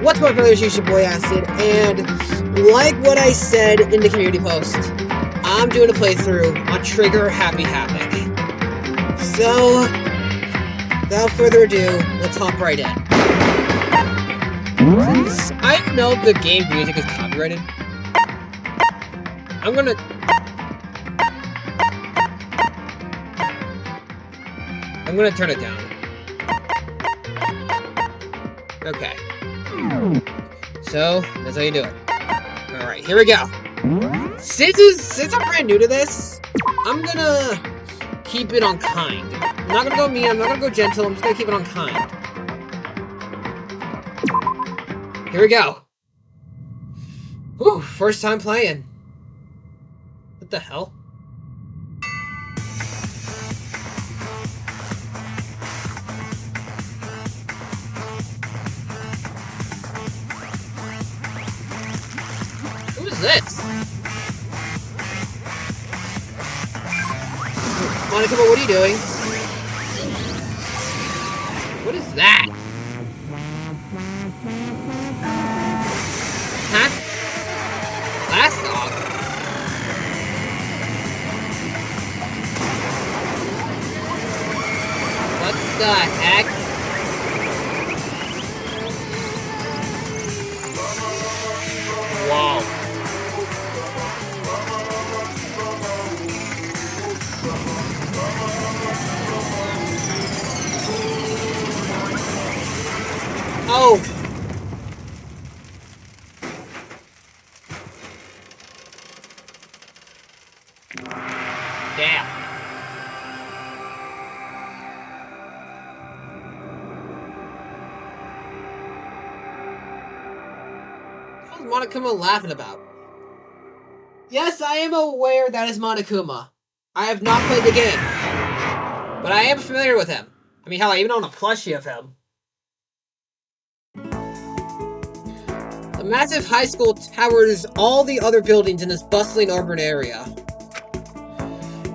What's up, brothers? It's your boy Acid, and like what I said in the community post, I'm doing a playthrough on Trigger Happy Havoc. So, without further ado, let's hop right in. Since I don't know if the game music is copyrighted, I'm gonna turn it down. Okay. So, that's how you do it. Alright, here we go. Since I'm brand new to this, I'm gonna keep it on kind. I'm not gonna go mean, I'm not gonna go gentle, I'm just gonna keep it on kind. Here we go. Whew, first time playing. What the hell? Who is this? Monica, what are you doing? What is that? Huh? Last dog? What the heck? Wow. Oh. Damn. What was Monokuma laughing about? Yes, I am aware that is Monokuma. I have not played the game, but I am familiar with him. I mean, hell, I even own a plushie of him. The massive high school towers all the other buildings in this bustling urban area.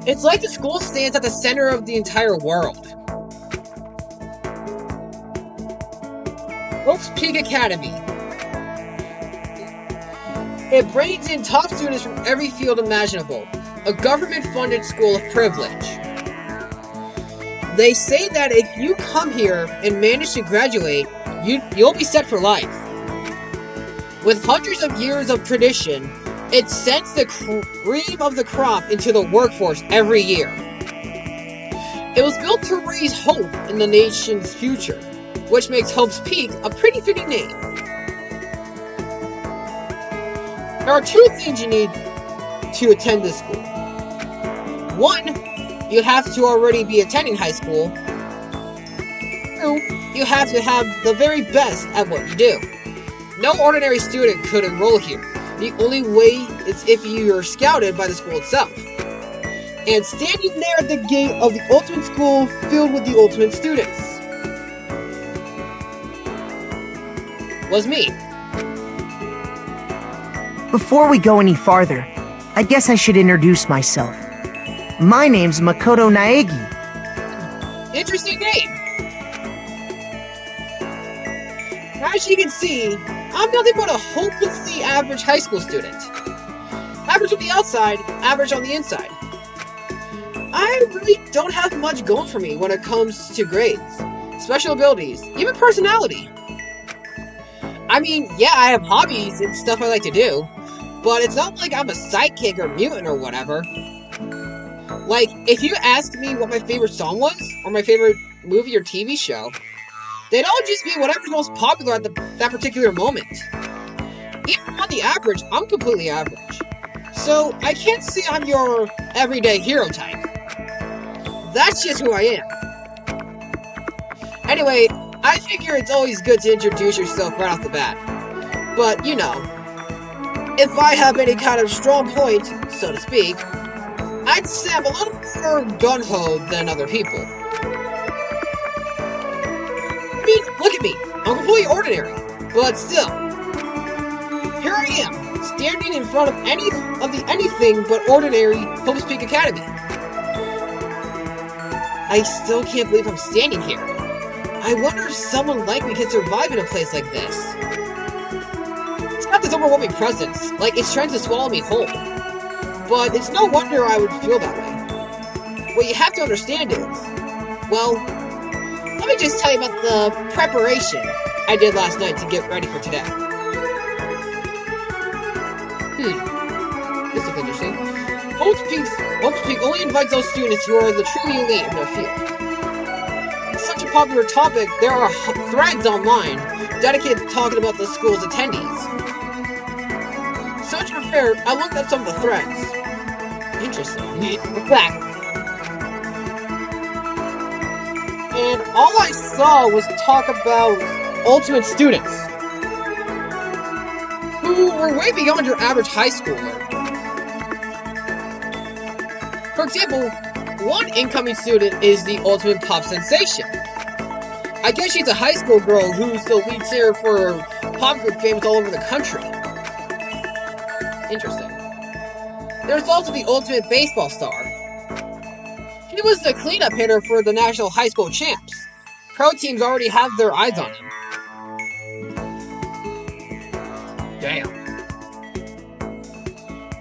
It's like the school stands at the center of the entire world. Havoc Peak Academy. It brings in top students from every field imaginable. A government-funded school of privilege. They say that if you come here and manage to graduate, you'll be set for life. With hundreds of years of tradition, it sends the cream of the crop into the workforce every year. It was built to raise hope in the nation's future, which makes Hope's Peak a pretty fitting name. There are two things you need to attend this school. One, you have to already be attending high school. Two, you have to have the very best at what you do. No ordinary student could enroll here. The only way is if you are scouted by the school itself. And standing there at the gate of the ultimate school filled with the ultimate students was me. Before we go any farther, I guess I should introduce myself. My name's Makoto Naegi. Interesting name. As you can see, I'm nothing but a hopelessly average high school student. Average on the outside, average on the inside. I really don't have much going for me when it comes to grades, special abilities, even personality. I mean, yeah, I have hobbies and stuff I like to do, but it's not like I'm a sidekick or mutant or whatever. Like, if you asked me what my favorite song was, or my favorite movie or TV show, they'd all just be whatever's most popular at that particular moment. Even on the average, I'm completely average. So, I can't say I'm your everyday hero type. That's just who I am. Anyway, I figure it's always good to introduce yourself right off the bat. But, you know, if I have any kind of strong point, so to speak, I'd say I'm a little more gun-ho than other people. I mean, look at me. I'm completely ordinary. But still, here I am, standing in front of anything but ordinary Havoc Peak Academy. I still can't believe I'm standing here. I wonder if someone like me can survive in a place like this. this overwhelming presence, like it's trying to swallow me whole. But it's no wonder I would feel that way. What you have to understand is, well, let me just tell you about the preparation I did last night to get ready for today. This looks interesting. Havoc Peak only invites those students who are the truly elite in their field. It's such a popular topic, there are threads online dedicated to talking about the school's attendees. So to be fair, I looked at some of the threads. Interesting. We're back. And all I saw was talk about ultimate students who were way beyond your average high schooler. For example, one incoming student is the ultimate pop sensation. I guess she's a high school girl who's the lead singer for pop group games all over the country. Interesting. There's also the ultimate baseball star. He was the cleanup hitter for the national high school champs. Pro teams already have their eyes on him. Damn.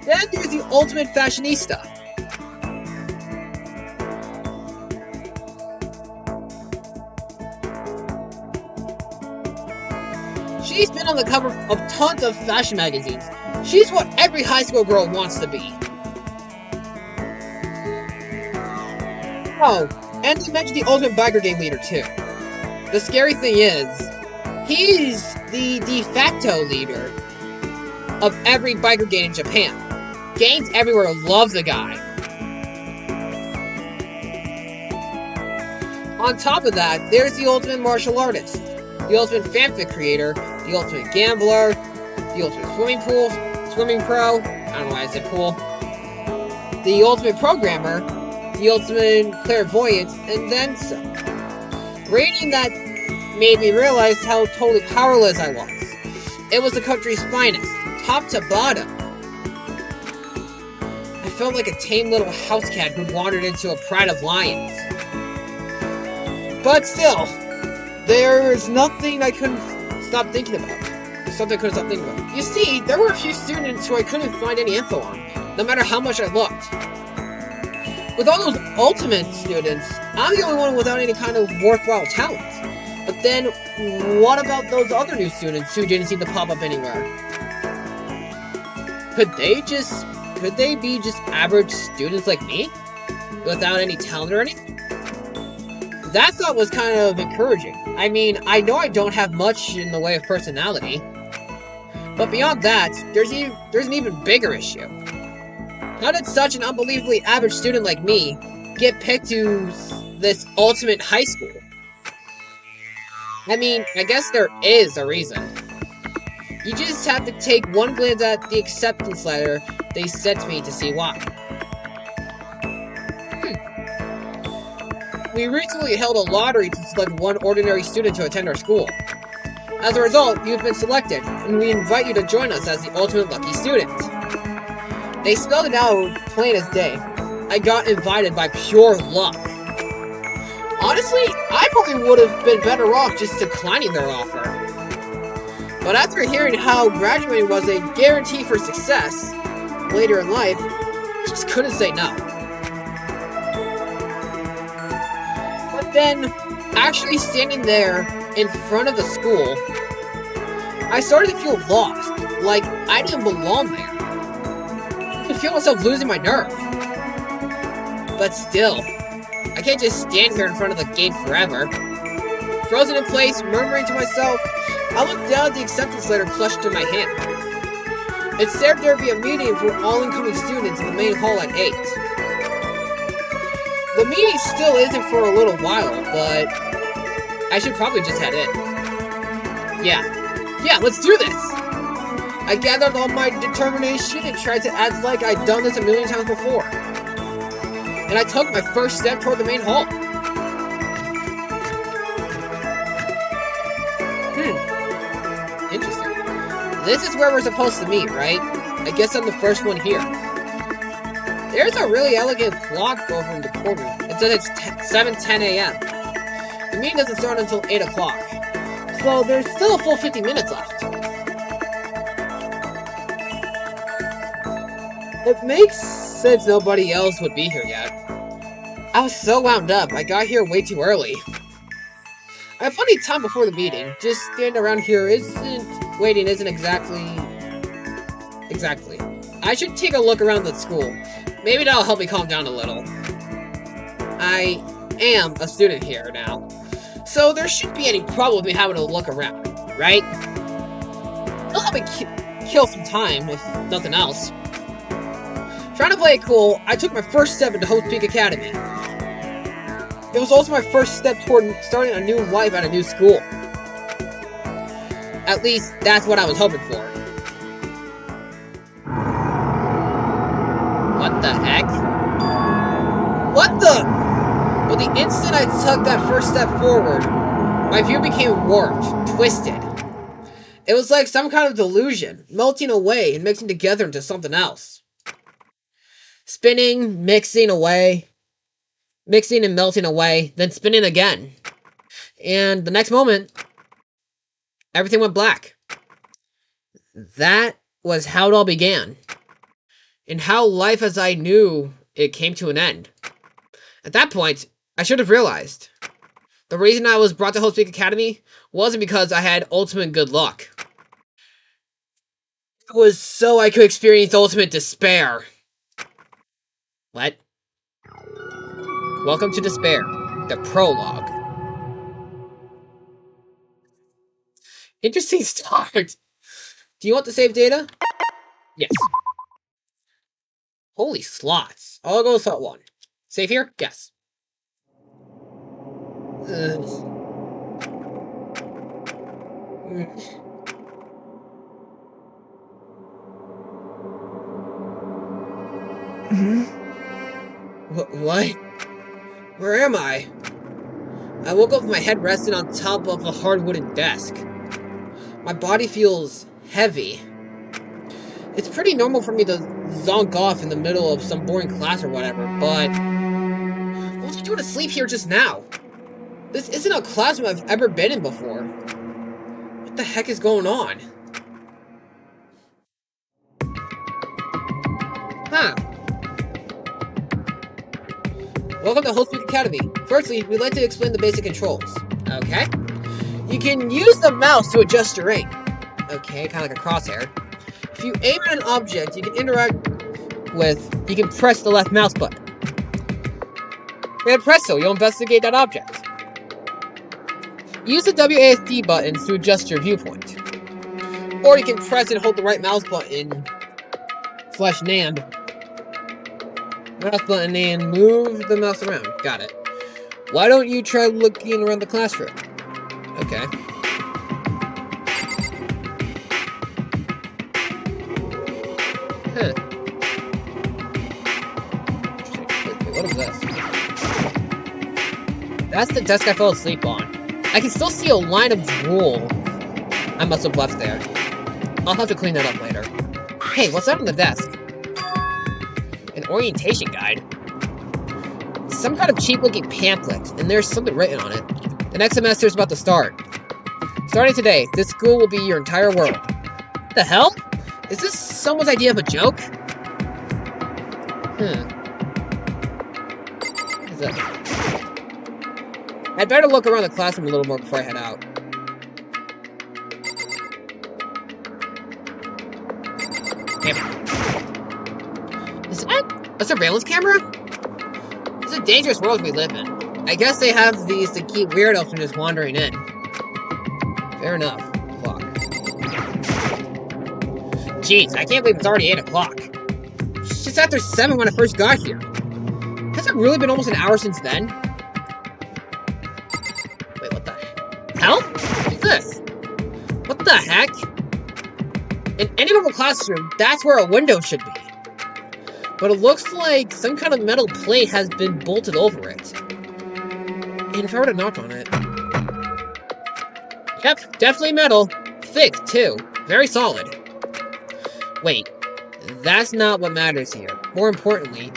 Then there's the ultimate fashionista. She's been on the cover of tons of fashion magazines. She's what every high school girl wants to be. Oh, and to mention the ultimate biker gang leader too. The scary thing is, he's the de facto leader of every biker gang in Japan. Gangs everywhere love the guy. On top of that, there's the ultimate martial artist, the ultimate fanfic creator, the ultimate gambler, the ultimate swimming pro, I don't know why I said pool, the ultimate programmer, the ultimate clairvoyant, and then some. Reading that made me realize how totally powerless I was. It was the country's finest, top to bottom. I felt like a tame little house cat who'd wandered into a pride of lions. But still, there's nothing I couldn't stop thinking about. There's something I couldn't stop thinking about. You see, there were a few students who I couldn't find any info on, no matter how much I looked. With all those ultimate students, I'm the only one without any kind of worthwhile talent. But then, what about those other new students who didn't seem to pop up anywhere? Could they be just average students like me? Without any talent or anything? That thought was kind of encouraging. I mean, I know I don't have much in the way of personality. But beyond that, there's an even bigger issue. How did such an unbelievably average student like me get picked to this ultimate high school? I mean, I guess there is a reason. You just have to take one glance at the acceptance letter they sent me to see why. We recently held a lottery to select one ordinary student to attend our school. As a result, you've been selected, and we invite you to join us as the ultimate lucky student. They spelled it out plain as day. I got invited by pure luck. Honestly, I probably would have been better off just declining their offer. But after hearing how graduating was a guarantee for success later in life, I just couldn't say no. But then, actually standing there in front of the school, I started to feel lost, like I didn't belong there. I could feel myself losing my nerve. But still, I can't just stand here in front of the gate forever. Frozen in place, murmuring to myself, I looked down at the acceptance letter clutched in my hand. It said there would be a meeting for all incoming students in the main hall at 8. The meeting still isn't for a little while, but I should probably just head in. Yeah, let's do this! I gathered all my determination and tried to act like I'd done this a million times before. And I took my first step toward the main hall. Interesting. This is where we're supposed to meet, right? I guess I'm the first one here. There's a really elegant clock over in the corner. It says it's 7:10 a.m. The meeting doesn't start until 8 o'clock. So there's still a full 50 minutes left. It makes sense nobody else would be here yet. I was so wound up, I got here way too early. I have plenty of time before the meeting. Just standing around here isn't exactly. I should take a look around the school. Maybe that'll help me calm down a little. I am a student here now, so there shouldn't be any problem with me having to look around, right? It'll help me kill some time, if nothing else. Trying to play it cool, I took my first step into Hope Peak Academy. It was also my first step toward starting a new life at a new school. At least, that's what I was hoping for. What the heck? What the? Well, the instant I took that first step forward, my view became warped, twisted. It was like some kind of delusion, melting away and mixing together into something else. Spinning, mixing and melting away, then spinning again. And the next moment, everything went black. That was how it all began. And how life as I knew it came to an end. At that point, I should have realized. The reason I was brought to Hope Peak Academy wasn't because I had ultimate good luck. It was so I could experience ultimate despair. What? Welcome to Despair, the prologue. Interesting start. Do you want the save data? Yes. Holy slots. I'll go with slot 1. Save here? Yes. What? Where am I? I woke up with my head resting on top of a hard wooden desk. My body feels heavy. It's pretty normal for me to zonk off in the middle of some boring class or whatever, but what was I doing to sleep here just now? This isn't a classroom I've ever been in before. What the heck is going on? Huh. Welcome to Hope Peak Academy. Firstly, we'd like to explain the basic controls. Okay. You can use the mouse to adjust your aim. Okay, kind of like a crosshair. If you aim at an object you can press the left mouse button. And presto, you'll investigate that object. Use the WASD buttons to adjust your viewpoint. Or you can press and hold the right mouse button /NAND. Mouse button and move the mouse around. Got it. Why don't you try looking around the classroom? Okay. Huh. Wait, what is this? That's the desk I fell asleep on. I can still see a line of drool I must have left there. I'll have to clean that up later. Hey, what's that on the desk? An orientation guide? Some kind of cheap-looking pamphlet, and there's something written on it. The next semester is about to start. Starting today, this school will be your entire world. What the hell? Is this someone's idea of a joke? What is that? I'd better look around the classroom a little more before I head out. Camera. Is that a surveillance camera? It's a dangerous world we live in. I guess they have these to keep weirdos from just wandering in. Fair enough. Clock. Jeez, I can't believe it's already 8 o'clock. It's just after 7 when I first got here. Has it really been almost an hour since then? Wait, what the hell? What's this? What the heck? In any normal classroom, that's where a window should be. But it looks like some kind of metal plate has been bolted over it. And if I were to knock on it... Yep, definitely metal. Thick, too. Very solid. Wait, that's not what matters here. More importantly,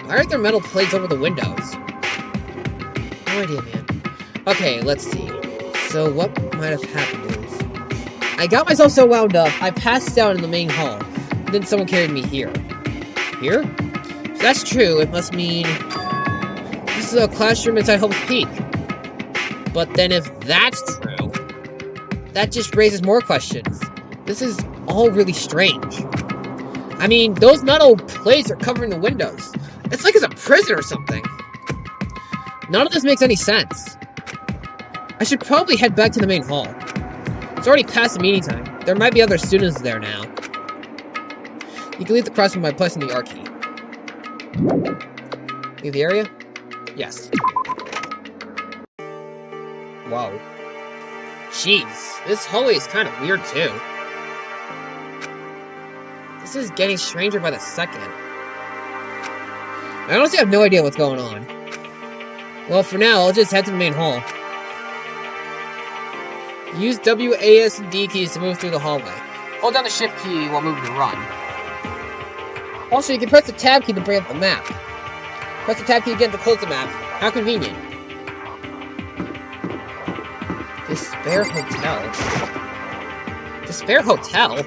why are there metal plates over the windows? No idea, man. Okay, let's see. So what might have happened is... I got myself so wound up, I passed out in the main hall. Then someone carried me here. here? If that's true, it must mean this is a classroom inside Havoc Peak. But then if that's true, that just raises more questions. This is all really strange. I mean, those metal plates are covering the windows. It's like it's a prison or something. None of this makes any sense. I should probably head back to the main hall. It's already past the meeting time. There might be other students there now. You can leave the classroom by pressing the R key. Leave the area? Yes. Whoa. Jeez, this hallway is kind of weird too. This is getting stranger by the second. I honestly have no idea what's going on. Well, for now, I'll just head to the main hall. Use W, A, S, and D keys to move through the hallway. Hold down the shift key while moving to run. Also, you can press the tab key to bring up the map. Press the tab key again to close the map. How convenient. Despair Hotel? Despair Hotel?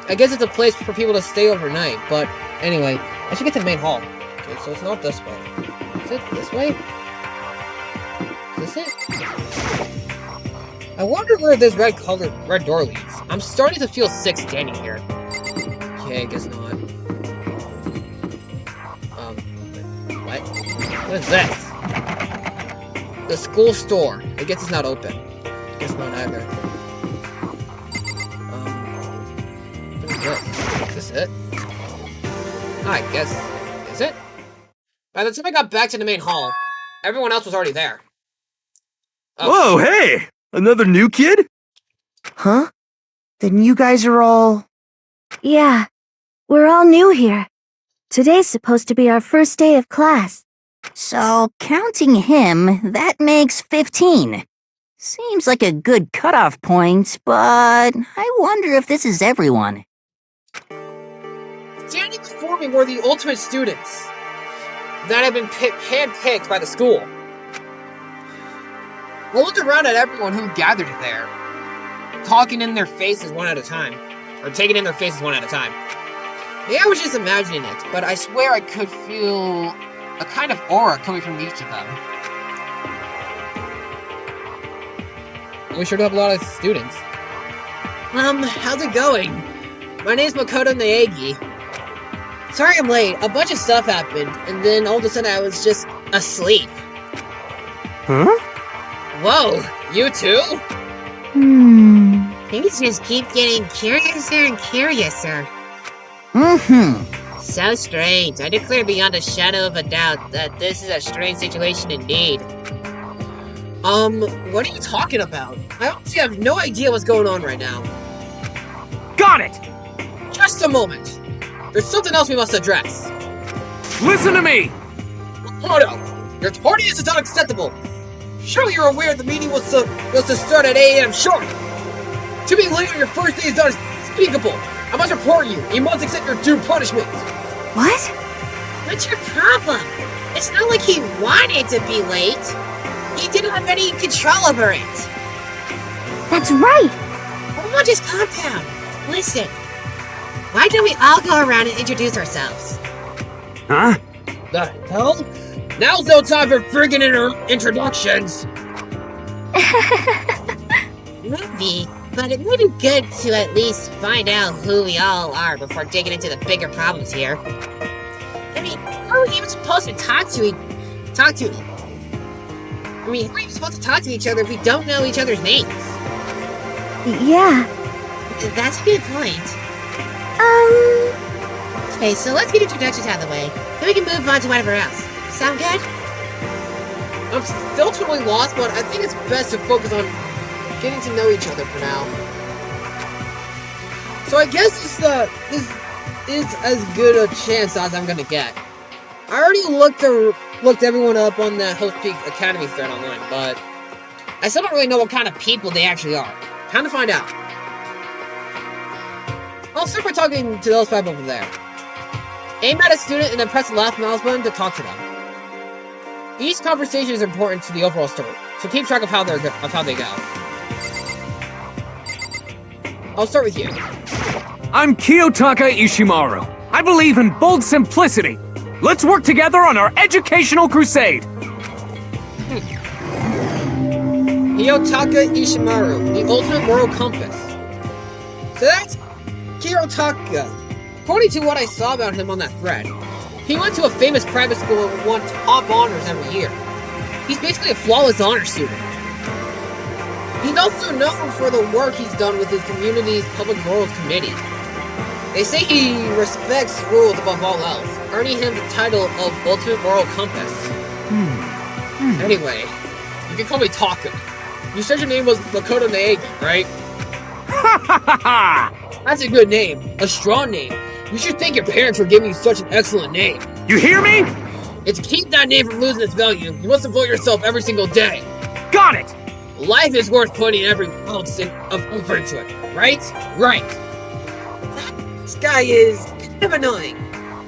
I guess it's a place for people to stay overnight, but anyway, I should get to the main hall. Okay, so it's not this way. Is it this way? Is this it? I wonder where this red door leads. I'm starting to feel sick standing here. Okay, I guess not. What? What is this? The school store. I guess it's not open. I guess not either. What is this? Is this it? I guess. Is it? By the time I got back to the main hall, everyone else was already there. Whoa, hey! Another new kid? Huh? Then you guys are all... Yeah, we're all new here. Today's supposed to be our first day of class. So, counting him, that makes 15. Seems like a good cutoff point, but I wonder if this is everyone. Standing before me were the ultimate students that had been handpicked by the school. I looked around at everyone who gathered there, talking in their faces one at a time, or taking in their faces one at a time. Maybe I was just imagining it, but I swear I could feel a kind of aura coming from each of them. We sure do have a lot of students. How's it going? My name's Makoto Naegi. Sorry I'm late. A bunch of stuff happened, and then all of a sudden I was just asleep. Huh? Whoa, you too? Things just keep getting curiouser and curiouser. So strange. I declare beyond a shadow of a doubt that this is a strange situation indeed. What are you talking about? I honestly have no idea what's going on right now. Got it! Just a moment. There's something else we must address. Listen to me! Makoto, your tardiness is unacceptable. Surely you're aware the meeting was to start at 8 a.m. sharp. To be late on your first day is unspeakable. I must report you. You must accept your due punishment. What? What's your problem? It's not like he wanted to be late. He didn't have any control over it. That's right! Everyone just calm down. Listen. Why don't we all go around and introduce ourselves? Huh? The hell? Now's no time for friggin' introductions. Maybe, but it would be good to at least find out who we all are before digging into the bigger problems here. I mean, how are we even supposed to talk to each other if we don't know each other's names? Yeah. That's a good point. Okay, so let's get introductions out of the way. Then we can move on to whatever else. Sound good? I'm still totally lost, but I think it's best to focus on getting to know each other for now. So I guess this is as good a chance as I'm gonna get. I already looked everyone up on the Host Peak Academy thread online, but I still don't really know what kind of people they actually are. Time to find out. I'll start by talking to those 5 over there. Aim at a student and then press the left mouse button to talk to them. Each conversation is important to the overall story, so keep track of how they go. I'll start with you. I'm Kiyotaka Ishimaru. I believe in bold simplicity. Let's work together on our educational crusade. Kiyotaka Ishimaru, the ultimate moral compass. So that's Kiyotaka. According to what I saw about him on that thread, he went to a famous private school and won top honors every year. He's basically a flawless honor student. He's also known for the work he's done with his community's public morals committee. They say he respects rules above all else, earning him the title of Ultimate Moral Compass. Anyway, you can call me Taka. You said your name was Makoto Naegi, right? Ha ha ha ha! That's a good name. A strong name. You should thank your parents for giving you such an excellent name. You hear me? And to keep that name from losing its value, you must devote yourself every single day. Got it! Life is worth putting every ounce of effort into it, right? Right. This guy is kind of annoying.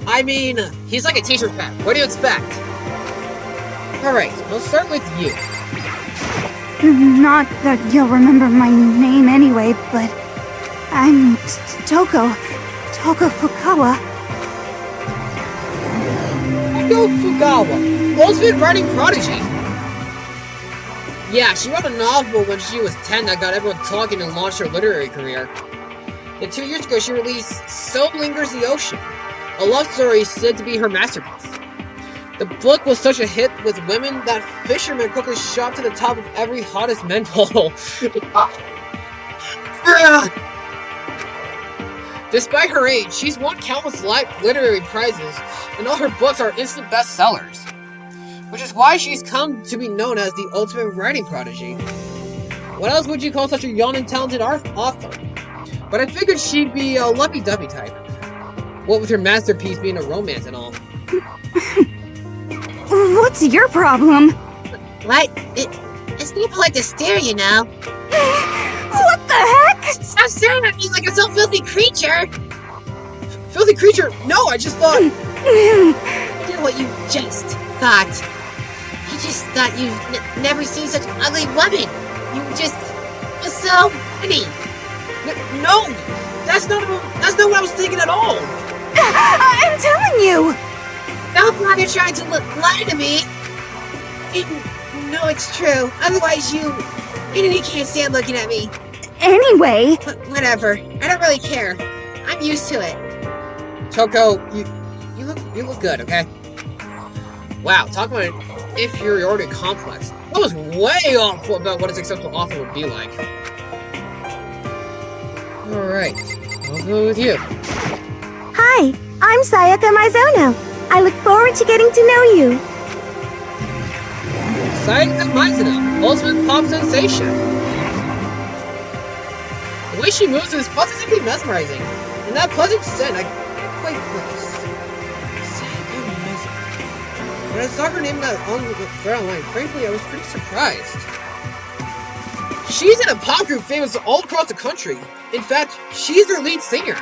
I mean, he's like a teacher's pet. What do you expect? Alright, we'll start with you. Not that you'll remember my name anyway, but I'm Toko Fukawa. Toko Fukawa, ultimate writing prodigy. Yeah, she wrote a novel when she was 10 that got everyone talking and launched her literary career. And 2 years ago, she released So Lingers the Ocean, a love story said to be her masterpiece. The book was such a hit with women that fishermen quickly shot to the top of every hottest men poll. Despite her age, she's won countless literary prizes, and all her books are instant bestsellers. Which is why she's come to be known as the ultimate writing prodigy. What else would you call such a young and talented author? But I figured she'd be a lovey-dovey type. What with her masterpiece being a romance and all. What's your problem? What? It's not polite to stare, you know. What the heck? Stop staring at me like I'm some filthy creature! Filthy creature? No, I just thought... I know what you just thought. You just thought you've never seen such an ugly woman. You just was so pretty. No! That's not what I was thinking at all! I'm telling you! Don't bother trying to lie to me. No, it's true. Otherwise, you can't stand looking at me. Anyway... Whatever. I don't really care. I'm used to it. Toko, you look good, okay? Wow, talk about an inferiority complex. That was way off about what a successful author would be like. Alright, I'll go with you. Hi, I'm Sayaka Mizono. I look forward to getting to know you. Sayaka Mizuno, ultimate pop sensation. The way she moves is positively mesmerizing. And that pleasant scent, I can't quite place. Sayaka Mizuno. When I saw her name on the thread online, frankly, I was pretty surprised. She's in a pop group famous all across the country. In fact, she's their lead singer.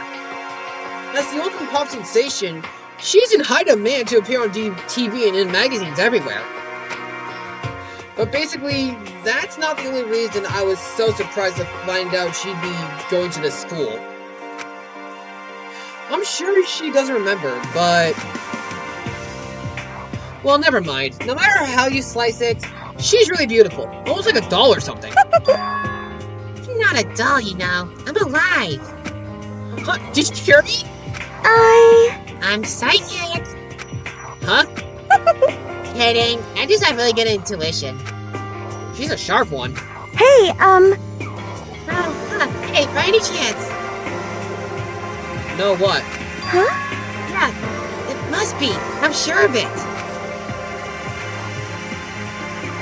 As the ultimate pop sensation, she's in high demand to appear on TV and in magazines everywhere. But basically, that's not the only reason I was so surprised to find out she'd be going to this school. I'm sure she doesn't remember, but... well, never mind. No matter how you slice it, she's really beautiful. Almost like a doll or something. I'm not a doll, you know. I'm alive. Huh? Did you hear me? I'm psychic. Huh? Kidding. I just have really good intuition. She's a sharp one. Hey, Oh, hey, by any chance? No what? huh? Yeah, it must be. I'm sure of it.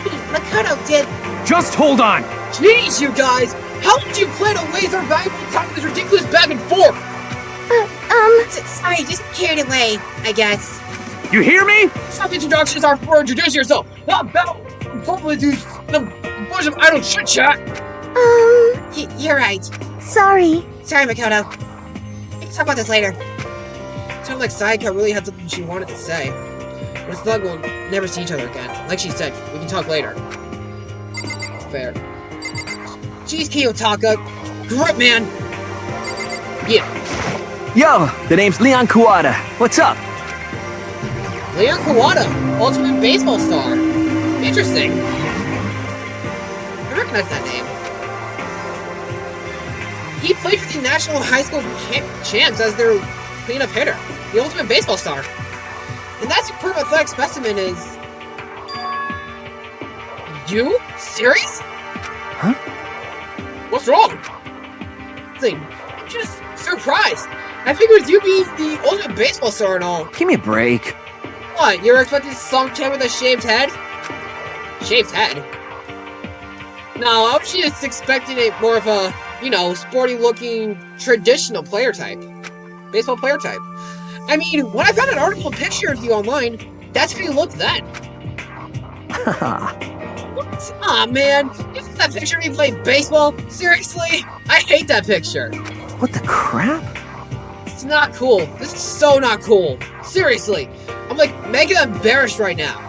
Hey, Makoto did. Just hold on! Jeez, you guys! How did you plan to waste our valuable time with this ridiculous back and forth? Sorry, just carried away, I guess. You hear me? Some introductions are for introducing yourself, not about probably do a bunch of idle chit chat. You're right. Sorry. Sorry, Makoto. We can talk about this later. It sounded like Sayaka really had something she wanted to say. But it's not we'll never see each other again. Like she said, we can talk later. Fair. Jeez, Kiyotaka. Grip, man! Yeah. Yo, the name's Leon Kuwata. What's up? Leon Kawada, ultimate baseball star. Interesting. I recognize that name. He played for the National High School Champs as their cleanup hitter, the ultimate baseball star. And that superb athletic specimen is... You? Serious? Huh? What's wrong? I'm just surprised. I figured you being the ultimate baseball star and all. Give me a break. What, you were expecting some kid with a shaved head? Shaved head? No, I was just expecting it more of a, sporty-looking, traditional player type. Baseball player type. I mean, when I found an article and picture of you online, that's how you looked then. What? Aw, man. You took that picture of me playing baseball? Seriously? I hate that picture. What the crap? It's not cool. This is so not cool. Seriously. I'm mega embarrassed right now.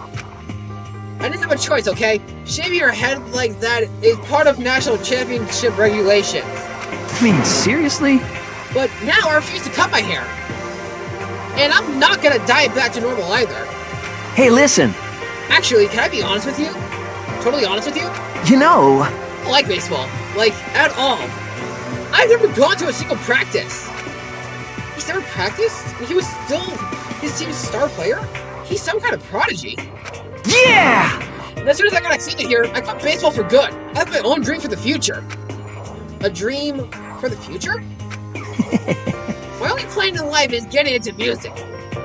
I didn't have a choice, okay? Shaving your head like that is part of national championship regulations. I mean, seriously? But now I refuse to cut my hair. And I'm not gonna dye it back to normal either. Hey, listen. Actually, can I be honest with you? Totally honest with you? You know... I don't like baseball. At all. I've never gone to a single practice. He's never practiced? He was still his team's star player? He's some kind of prodigy. Yeah! And as soon as I got accepted here, I quit baseball for good. I have my own dream for the future. A dream for the future? My only plan in life is getting into music.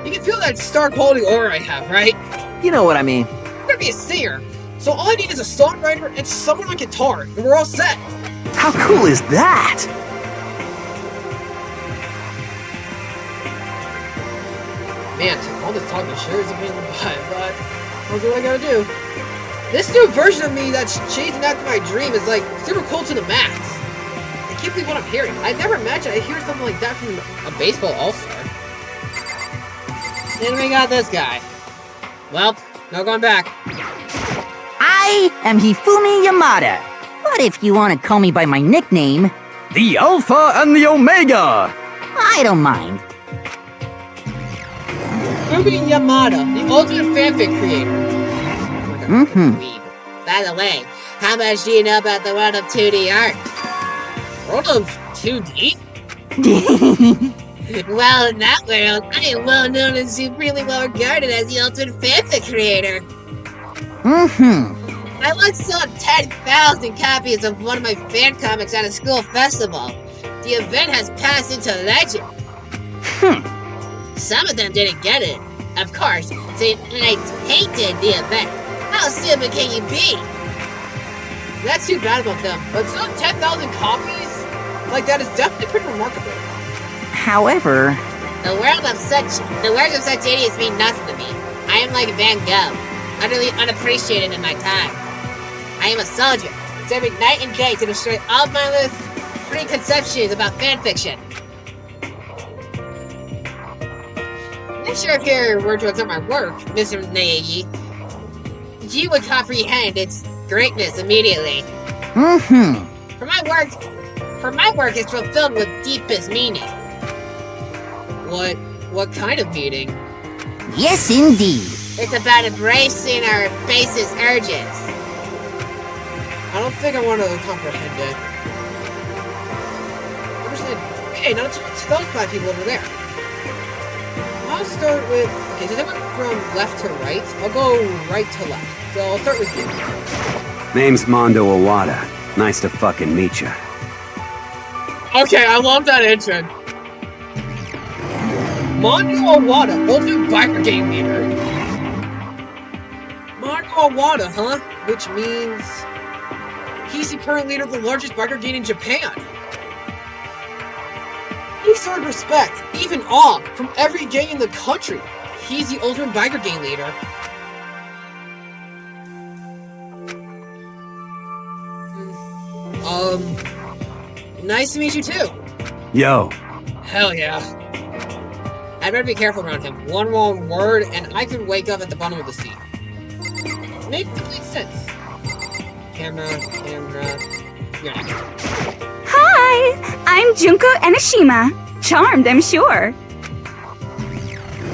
You can feel that star quality aura I have, right? You know what I mean. I'm gonna be a singer, so all I need is a songwriter and someone on guitar, and we're all set. How cool is that? Man, all this talking sure is a pain in the butt, but I'll do what I gotta do. This new version of me that's chasing after my dream is super cool to the max. I can't believe what I'm hearing. I never imagined I'd hear something like that from a baseball all-star. Then we got this guy. Well, no going back. I am Hifumi Yamada. But if you want to call me by my nickname, The Alpha and the Omega! I don't mind. Ruby Yamada, the ultimate fanfic creator. By the way, how much do you know about the world of 2D art? World of 2D? Well, in that world, I am well known and supremely well regarded as the ultimate fanfic creator. I once sold 10,000 copies of one of my fan comics at a school festival. The event has passed into legend. Some of them didn't get it. Of course, they tainted the event. How stupid can you be? That's too bad about them, but selling 10,000 copies like that is definitely pretty remarkable. However, The words of such idiots mean nothing to me. I am like Van Gogh, utterly unappreciated in my time. I am a soldier, serving night and day to destroy all mindless preconceptions about fanfiction. I'm sure if you were to observe my work, Mr. Naegi, you would comprehend its greatness immediately. For my work is fulfilled with deepest meaning. What kind of meaning? yes indeed. It's about embracing our basest urges. I don't think I want to comprehend it. Understand? Okay, now to those 5 people over there. I'll start with... Okay, so they went from left to right. I'll go right to left. So I'll start with you. Name's Mondo Owada. Nice to fucking meet ya. Okay, I love that intro. Mondo Owada, ultimate biker gang leader. Mondo Owada, huh? Which means... he's the current leader of the largest biker gang in Japan. He's earned respect, even awe, from every gang in the country. He's the ultimate biker gang leader. Nice to meet you too. Yo. Hell yeah. I'd better be careful around him. One wrong word, and I could wake up at the bottom of the sea. Makes complete sense. Camera. You're next. Hi, I'm Junko Enoshima. charmed, I'm sure.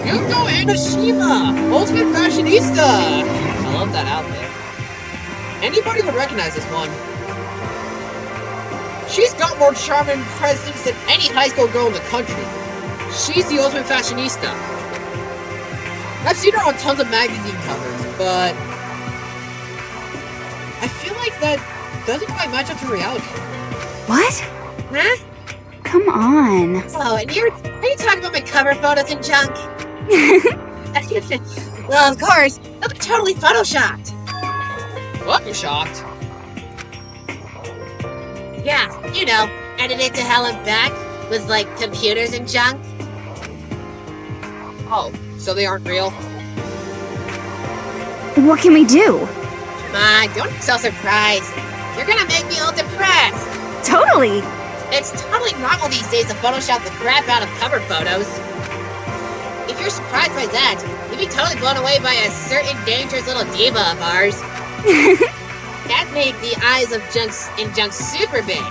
Yuko Enoshima, ultimate fashionista. I love that outfit. Anybody would recognize this one. She's got more charm and presence than any high school girl in the country. She's the ultimate fashionista. I've seen her on tons of magazine covers, but I feel like that doesn't quite match up to reality. What? Huh? Come on. Oh, and are you talking about my cover photos and junk? Well, of course, they'll be totally photoshopped. Photoshopped? Yeah, you know, edited to hell and back with, like, computers and junk. Oh, so they aren't real? What can we do? Come on, don't be so surprised. You're gonna make me all depressed. Totally. It's totally normal these days to Photoshop the crap out of cover photos. If you're surprised by that, you'd be totally blown away by a certain dangerous little diva of ours. That made the eyes of junk super big.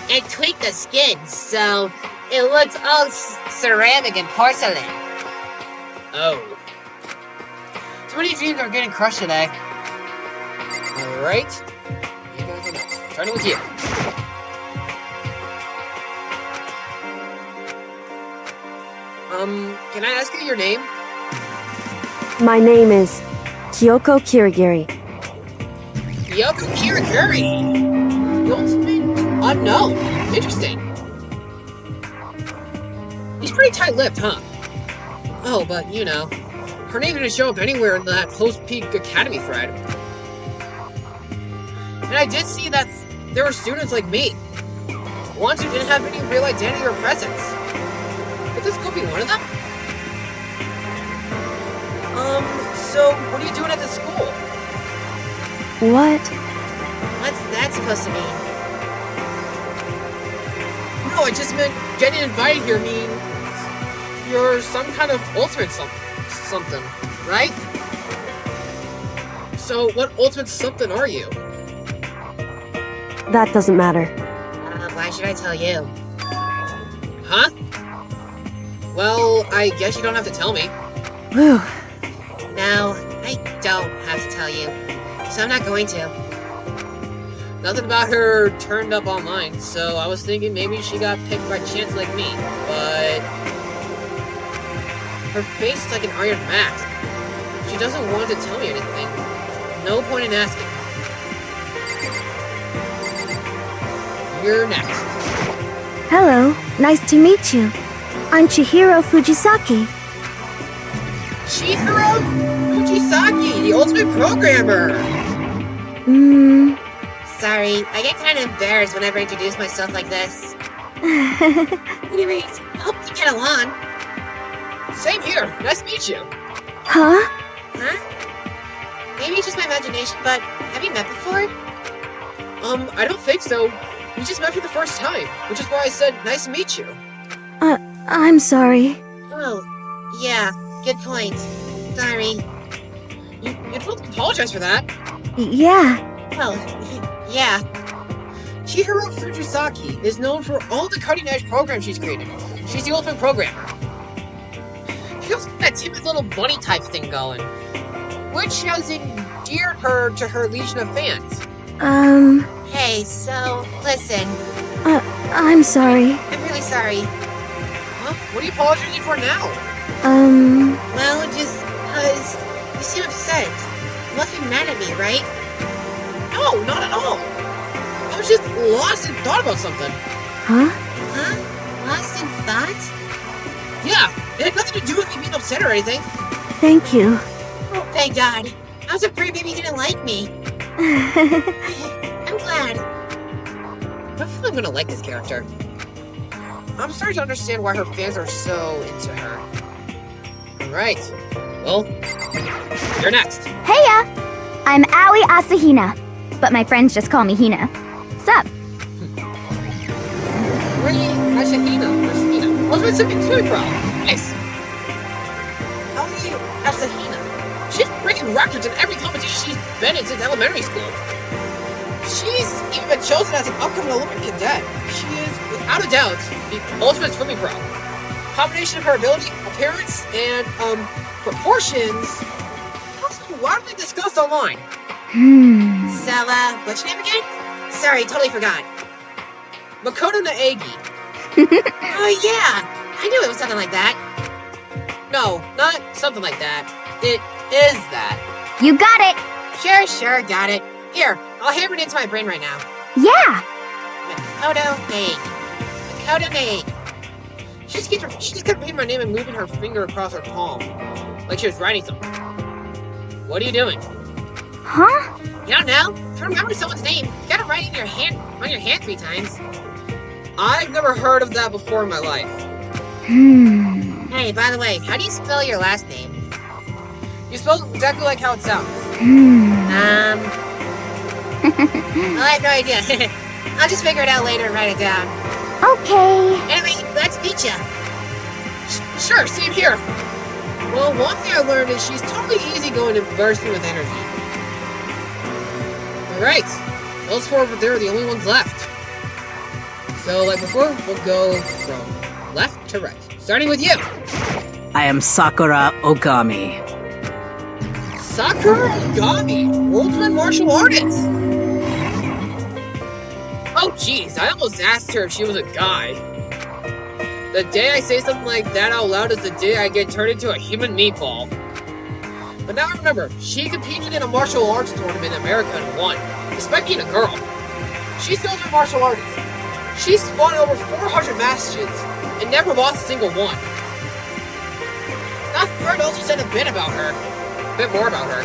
And tweaked the skin, so it looks all ceramic and porcelain. Oh. Too many dreams are getting crushed today. Alright. You guys are next. Starting with you. Can I ask you your name? My name is Kyoko Kirigiri. Yoko Kirigiri. The ultimate unknown. Interesting. He's pretty tight-lipped, huh? Oh, but you know, her name didn't show up anywhere in that post-peak academy thread. And I did see that there were students like me, ones who didn't have any real identity or presence. But this could be one of them? So what are you doing at the school? What? What's that supposed to mean? No, I just meant getting invited here means you're some kind of ultimate something, right? So what ultimate something are you? That doesn't matter. Why should I tell you? Huh? Well, I guess you don't have to tell me. Whew. No, I don't have to tell you. So I'm not going to. Nothing about her turned up online, so I was thinking maybe she got picked by chance like me, but her face is like an iron mask. She doesn't want to tell me anything. No point in asking. You're next. Hello, nice to meet you. I'm Chihiro Fujisaki. Chihiro Fujisaki, the ultimate programmer! Sorry, I get kind of embarrassed whenever I introduce myself like this. Anyways, I hope you get along. Same here, nice to meet you. Huh? Huh? Maybe it's just my imagination, but have you met before? I don't think so. We just met for the first time, which is why I said nice to meet you. I'm sorry. Oh, yeah, good point. Sorry. You don't have to apologize for that. Yeah. Well, yeah. Chihiro Fujisaki is known for all the cutting-edge programs she's created. She's the ultimate programmer. She also got that timid little bunny type thing going, which has endeared her to her legion of fans. Hey, so, listen. I'm sorry. I'm really sorry. Huh? What are you apologizing for now? Well, just because you seem upset. You must be mad at me, right? No, not at all. I was just lost in thought about something. Huh? Huh? Lost in thought? Yeah, it had nothing to do with me being upset or anything. Thank you. Oh, thank God. I was afraid maybe you didn't like me. I'm glad. I feel I'm gonna like this character. I'm starting to understand why her fans are so into her. Alright. Well, you're next. Heya! I'm Aoi Asahina, but my friends just call me Hina. Sup? Really? Ashahina. Ashahina. Ultimate Super Pro. Nice. Aoi Asahina. She's breaking records in every competition she's been in since elementary school. She's even been chosen as an upcoming Olympic cadet. She is, without a a doubt, the ultimate swimming pro. Combination of her ability, appearance, and, proportions also widely discussed online. So, what's your name again? Sorry, totally forgot. Makoto Naegi. Oh, yeah. I knew it was something like that. No, not something like that. It is that. You got it! Sure, got it. Here, I'll hammer it into my brain right now. Yeah! Makoto Naegi. She just kept repeating my name and moving her finger across her palm, like she was writing something. What are you doing? Huh? You don't know? To remember someone's name, you gotta write it in your hand, on your hand 3 times. I've never heard of that before in my life. Hey, by the way, how do you spell your last name? You spell it exactly like how it sounds. I have no idea. I'll just figure it out later and write it down. Okay. Anyway, let's meet ya. Sure, same here. Well, one thing I learned is she's totally easygoing and bursting with energy. Alright, those 4 over there are the only ones left. So, like before, we'll go from left to right. Starting with you. I am Sakura Ogami. Sakura Ogami, ultimate martial artist. Oh jeez, I almost asked her if she was a guy. The day I say something like that out loud is the day I get turned into a human meatball. But now I remember, she competed in a martial arts tournament in America and won, despite being a girl. She's still a martial artist. She's fought over 400 matches and never lost a single one. That friend also said a bit more about her.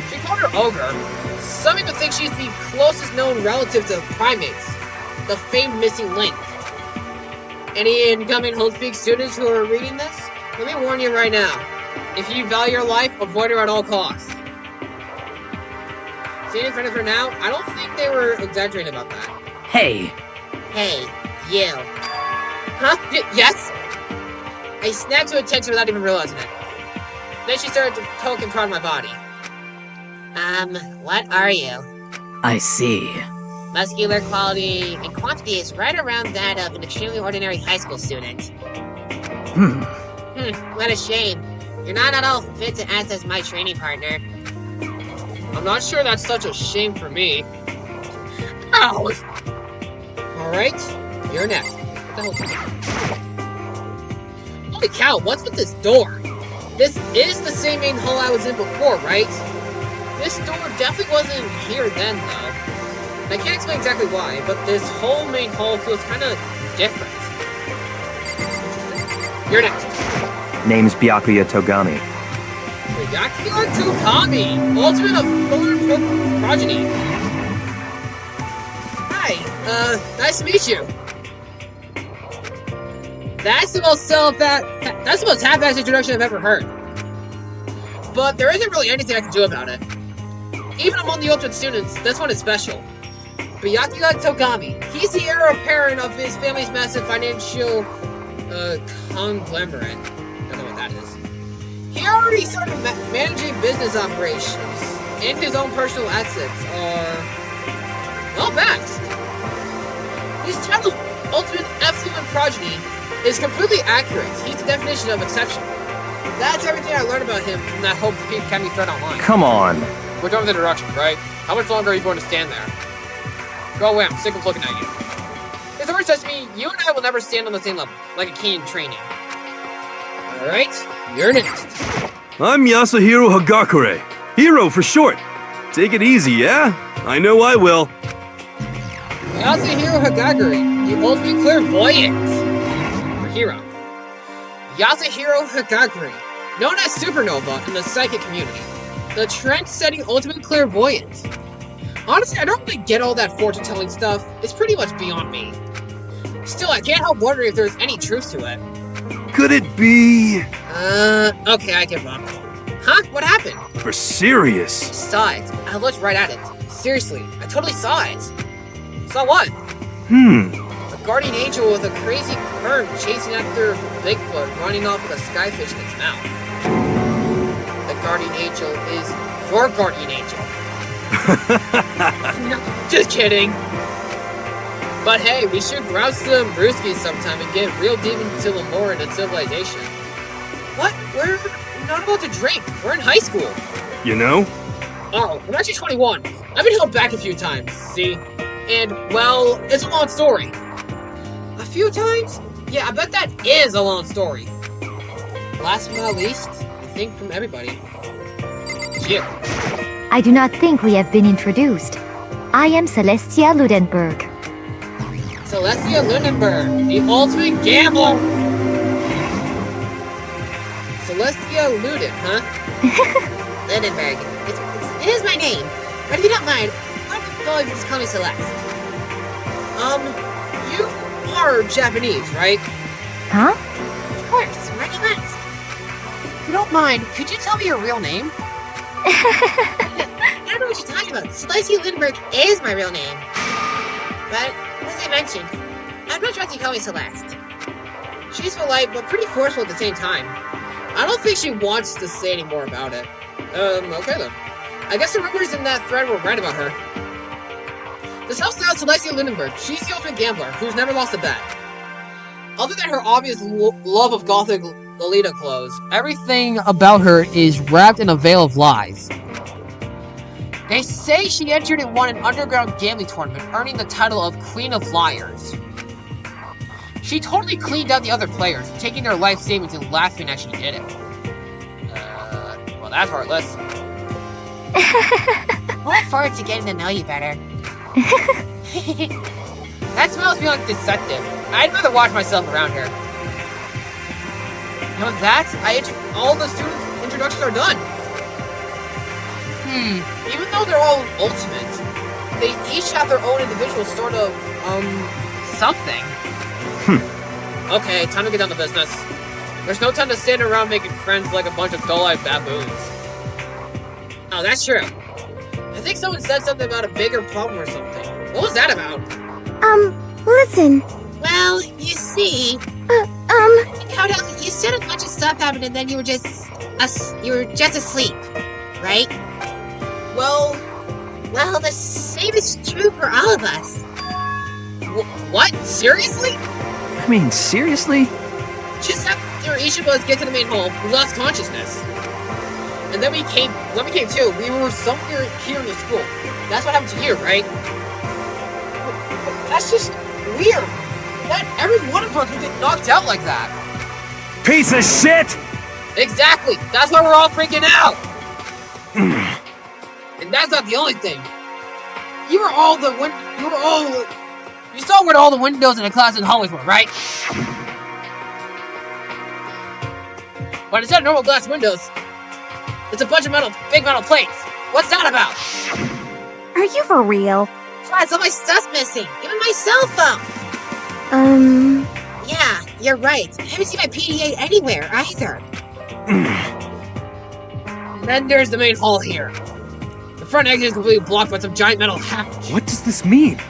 She called her Ogre. Some even think she's the closest known relative to primates, the famed missing link. Any incoming Homespeak students who are reading this, let me warn you right now. If you value your life, avoid her at all costs. Seeing in front of her now, I don't think they were exaggerating about that. Hey. Hey, you. Huh? Yes? I snapped to attention without even realizing it. Then she started to poke and prod my body. What are you? I see. Muscular quality and quantity is right around that of an extremely ordinary high school student. What a shame. You're not at all fit to act as my training partner. I'm not sure that's such a shame for me. Ow! Alright, you're next. What the hell? Holy cow, what's with this door? This is the same main hall I was in before, right? This door definitely wasn't here then, though. I can't explain exactly why, but this whole main hall feels kind of different. You're next. Name's Byakuya Togami. Byakuya Togami, ultimate of Fuller progeny. Hi, nice to meet you. That's the most half-assed introduction I've ever heard. But there isn't really anything I can do about it. Even among the ultimate students, this one is special. Byakuya Togami. He's the heir apparent of his family's massive financial conglomerate. I don't know what that is. He already started managing business operations, and his own personal assets are well backed. His title, ultimate affluent progeny, is completely accurate. He's the definition of exceptional. That's everything I learned about him from that Hope Academy thread online. Come on. We're done with the directions, right? How much longer are you going to stand there? Go away, I'm sick of looking at you. His word says to me, you and I will never stand on the same level, like a key in training. Alright, you're next. I'm Yasuhiro Hagakure. Hero for short. Take it easy, yeah? I know I will. Yasuhiro Hagakure, the ultimate clairvoyant. Or hero. Yasuhiro Hagakure, known as Supernova in the psychic community. The trend-setting ultimate clairvoyant. Honestly, I don't really get all that fortune-telling stuff. It's pretty much beyond me. Still, I can't help wondering if there's any truth to it. Could it be... Okay, I give up. Huh? What happened? For serious? Saw it. I looked right at it. Seriously, I totally saw it. Saw what? A guardian angel with a crazy perm chasing after Bigfoot running off with a skyfish in its mouth. The guardian angel is your guardian angel. No, just kidding. But hey, we should grab some brewskis sometime and get real deep into the lore and civilization. What? We're not about to drink. We're in high school. You know? Oh, I'm actually 21. I've been held back a few times, see? And, well, it's a long story. A few times? Yeah, I bet that is a long story. Last but not least, I think from everybody. You. I do not think we have been introduced. I am Celestia Ludenberg. Celestia Ludenberg, the ultimate gambler. Celestia Luden, huh? Ludenberg. It is my name. But if you don't mind, why don't you just call me Celeste? You are Japanese, right? Huh? Of course. Why do you ask? If you don't mind, could you tell me your real name? I don't know what you're talking about. Celestia Ludenberg is my real name. But, as I mentioned, I'd much rather you call me Celeste. She's polite, but pretty forceful at the same time. I don't think she wants to say any more about it. Okay then. I guess the rumors in that thread were right about her. This helps out Celestia Ludenberg. She's the ultimate gambler, who's never lost a bet. Other than her obvious love of gothic Lolita clothes, everything about her is wrapped in a veil of lies. They say she entered and won an underground gambling tournament, earning the title of Queen of Liars. She totally cleaned out the other players, taking their life savings and laughing as she did it. Well, that's heartless. I look forward to getting to know you better. That smells me like deceptive. I'd rather watch myself around her. And with that, all the student introductions are done. Even though they're all ultimate, they each have their own individual sort of, something. Okay, time to get down to business. There's no time to stand around making friends like a bunch of dull-eyed baboons. Oh, that's true. I think someone said something about a bigger problem or something. What was that about? Listen. Well, you see... You said a bunch of stuff happened and then you were just asleep, right? Well, the same is true for all of us. What? Seriously? I mean, seriously? Just after each of us get to the main hall, we lost consciousness. And then when we came to, we were somewhere here in the school. That's what happened to you, right? That's just weird. Not every one of us would get knocked out like that. Piece of shit! Exactly! That's why we're all freaking out! And that's not the only thing. You saw where all the windows in the class and hallways were, right? But instead of normal glass windows, it's a bunch of big metal plates. What's that about? Are you for real? Plus, all my stuff's missing. Even my cell phone. Yeah, you're right. I haven't seen my PDA anywhere either. Then there's the main hall here. The front exit is completely blocked by some giant metal hatch. What does this mean?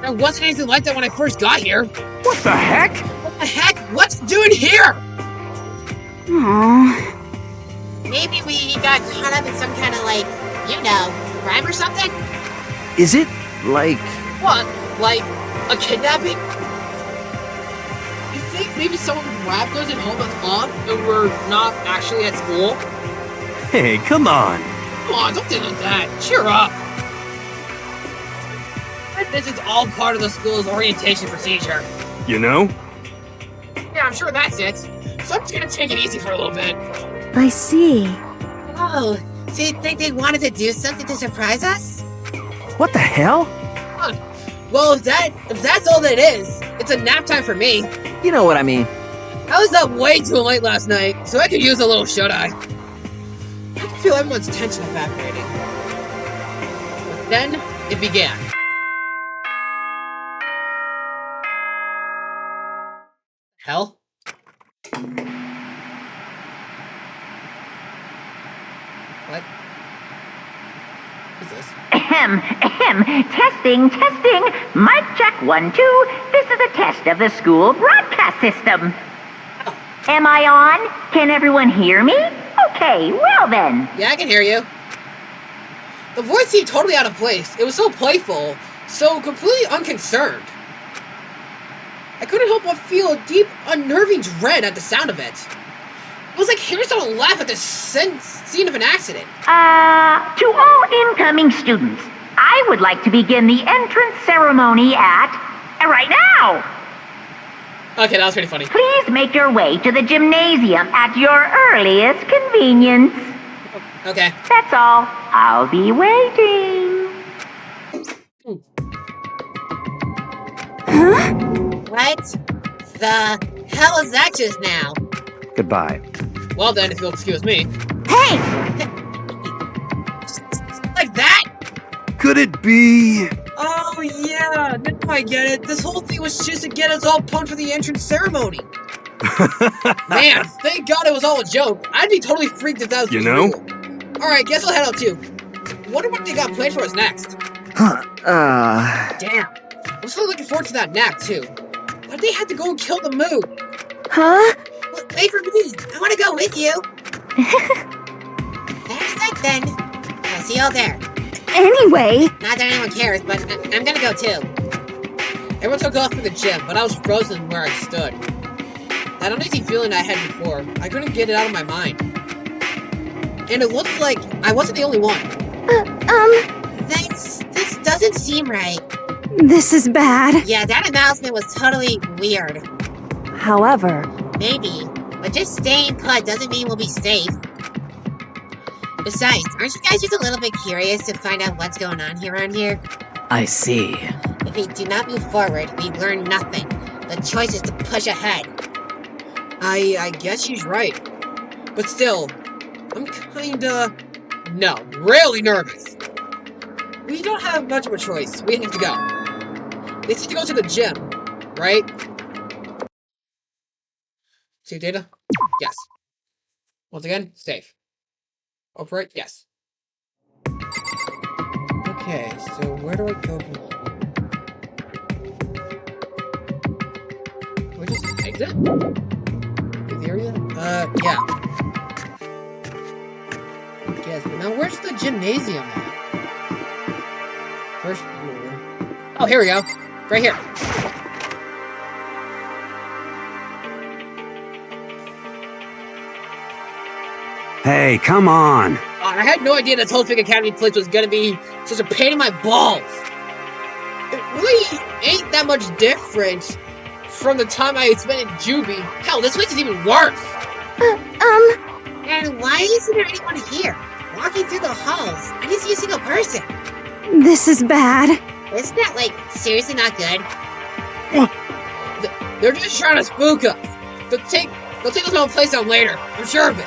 There wasn't anything like that when I first got here. What the heck? What the heck? What's it doing here? Aww. Maybe we got caught up in some kind of, crime or something? Is it, like... What? Like, a kidnapping? You think maybe someone grabbed us and held us up and we're not actually at school? Hey, come on. Come on, don't think like that. Cheer up. This is all part of the school's orientation procedure. You know? Yeah, I'm sure that's it. So I'm just gonna take it easy for a little bit. I see. Oh, so you think they wanted to do something to surprise us? What the hell? Huh. Well, if that's all that is, it's a nap time for me. You know what I mean. I was up way too late last night, so I could use a little shut-eye. I can feel everyone's tension evaporating. But then, it began. Hell? What? What's this? Ahem, ahem. Testing, testing. Mic check 1, 2. This is a test of the school broadcast system. Oh. Am I on? Can everyone hear me? Okay, well then. Yeah, I can hear you. The voice seemed totally out of place. It was so playful. so completely unconcerned. I couldn't help but feel a deep, unnerving dread at the sound of it. It was like hearing someone laugh at the scene of an accident. To all incoming students, I would like to begin the entrance ceremony right now. Okay, that was pretty funny. Please make your way to the gymnasium at your earliest convenience. Okay. That's all. I'll be waiting. Huh? What the hell is that just now? Goodbye. Well then, if you'll excuse me. Hey! Like that? Could it be? Oh yeah, now I get it. This whole thing was just to get us all pumped for the entrance ceremony. Man, thank God it was all a joke. I'd be totally freaked if that was real. Alright, guess I'll head out too. Wonder what they got planned for us next. Damn. I'm still looking forward to that nap too. Why'd they have to go and kill the moon? Huh? Well, wait for me. I want to go with you. That's it then. I'll see you all there. Anyway. Not that anyone cares, but I'm gonna go too. Everyone took off for the gym, but I was frozen where I stood. That uneasy feeling I had before, I couldn't get it out of my mind. And it looked like I wasn't the only one. This doesn't seem right. This is bad. Yeah, that announcement was totally weird. However, maybe, but just staying put doesn't mean we'll be safe. Besides, aren't you guys just a little bit curious to find out what's going on around here? I see. If we do not move forward, we learn nothing. The choice is to push ahead. I guess she's right. But still, I'm really nervous. We don't have much of a choice. We need to go. We need to go to the gym, right? Save data? Yes. Once again, save. Operate? Yes. Okay, so where do I go from here? Do I just exit? Leave the area? Yeah. Yes, but now where's the gymnasium at? First floor. Oh, here we go. Right here. Hey, come on. I had no idea that Toadfig Academy place was gonna be such a pain in my balls. It really ain't that much different from the time I spent in Juby. Hell, this place is even worse. And why isn't there anyone here? Walking through the halls, I didn't see a single person. this is bad. Isn't that, like, seriously not good? They're just trying to spook us. They'll take us to a place out later. I'm sure of it.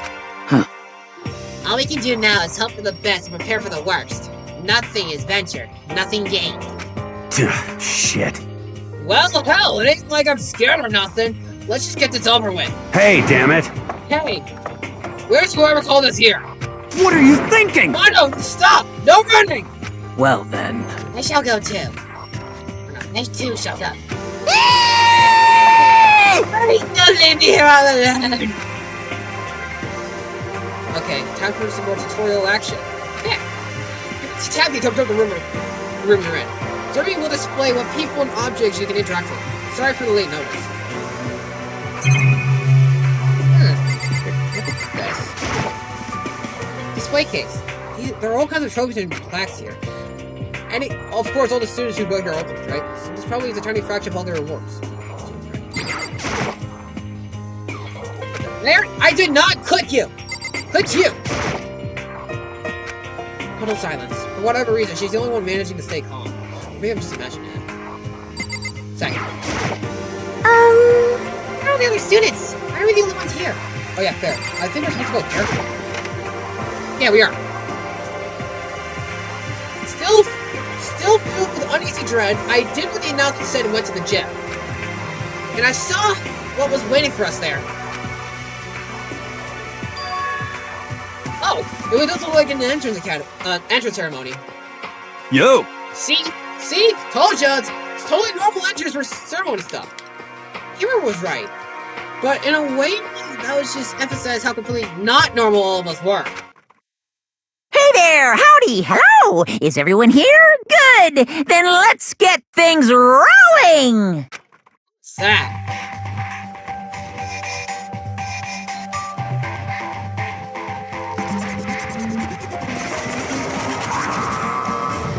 All we can do now is hope for the best and prepare for the worst. Nothing is ventured, nothing gained. Shit. Well, hell, it ain't like I'm scared or nothing. Let's just get this over with. Hey, damn it. Hey, where's whoever called us here? What are you thinking? Mono, stop! No running! Well then. I shall go too. I too shall go. Don't leave me here all alone. Okay, time for some more tutorial action. Yeah. Just tap the the room you're in. Derby will display what people and objects you can interact with. Sorry for the late notice. Look at this. Display case. There are all kinds of trophies and plaques here. And of course, all the students who go here are ultimates, right? So this probably is a tiny fraction of all their rewards. There! I did not click you! Click you! Total silence. For whatever reason, she's the only one managing to stay calm. Maybe I'm just imagining it. Second. Where are the other students? Why are we the only ones here? Oh yeah, fair. I think we're supposed to go there. Yeah, we are. Still filled with uneasy dread, I did what the announcement said and went to the gym. And I saw what was waiting for us there. Oh, it really does look like an entrance ceremony. Yo! See? Told ya, it's totally normal entrance for ceremony stuff. Hero was right. But in a way, that was just emphasize how completely not normal all of us were. Hey Hi there! Howdy! Hello! Is everyone here? Good! Then let's get things rolling! Sad.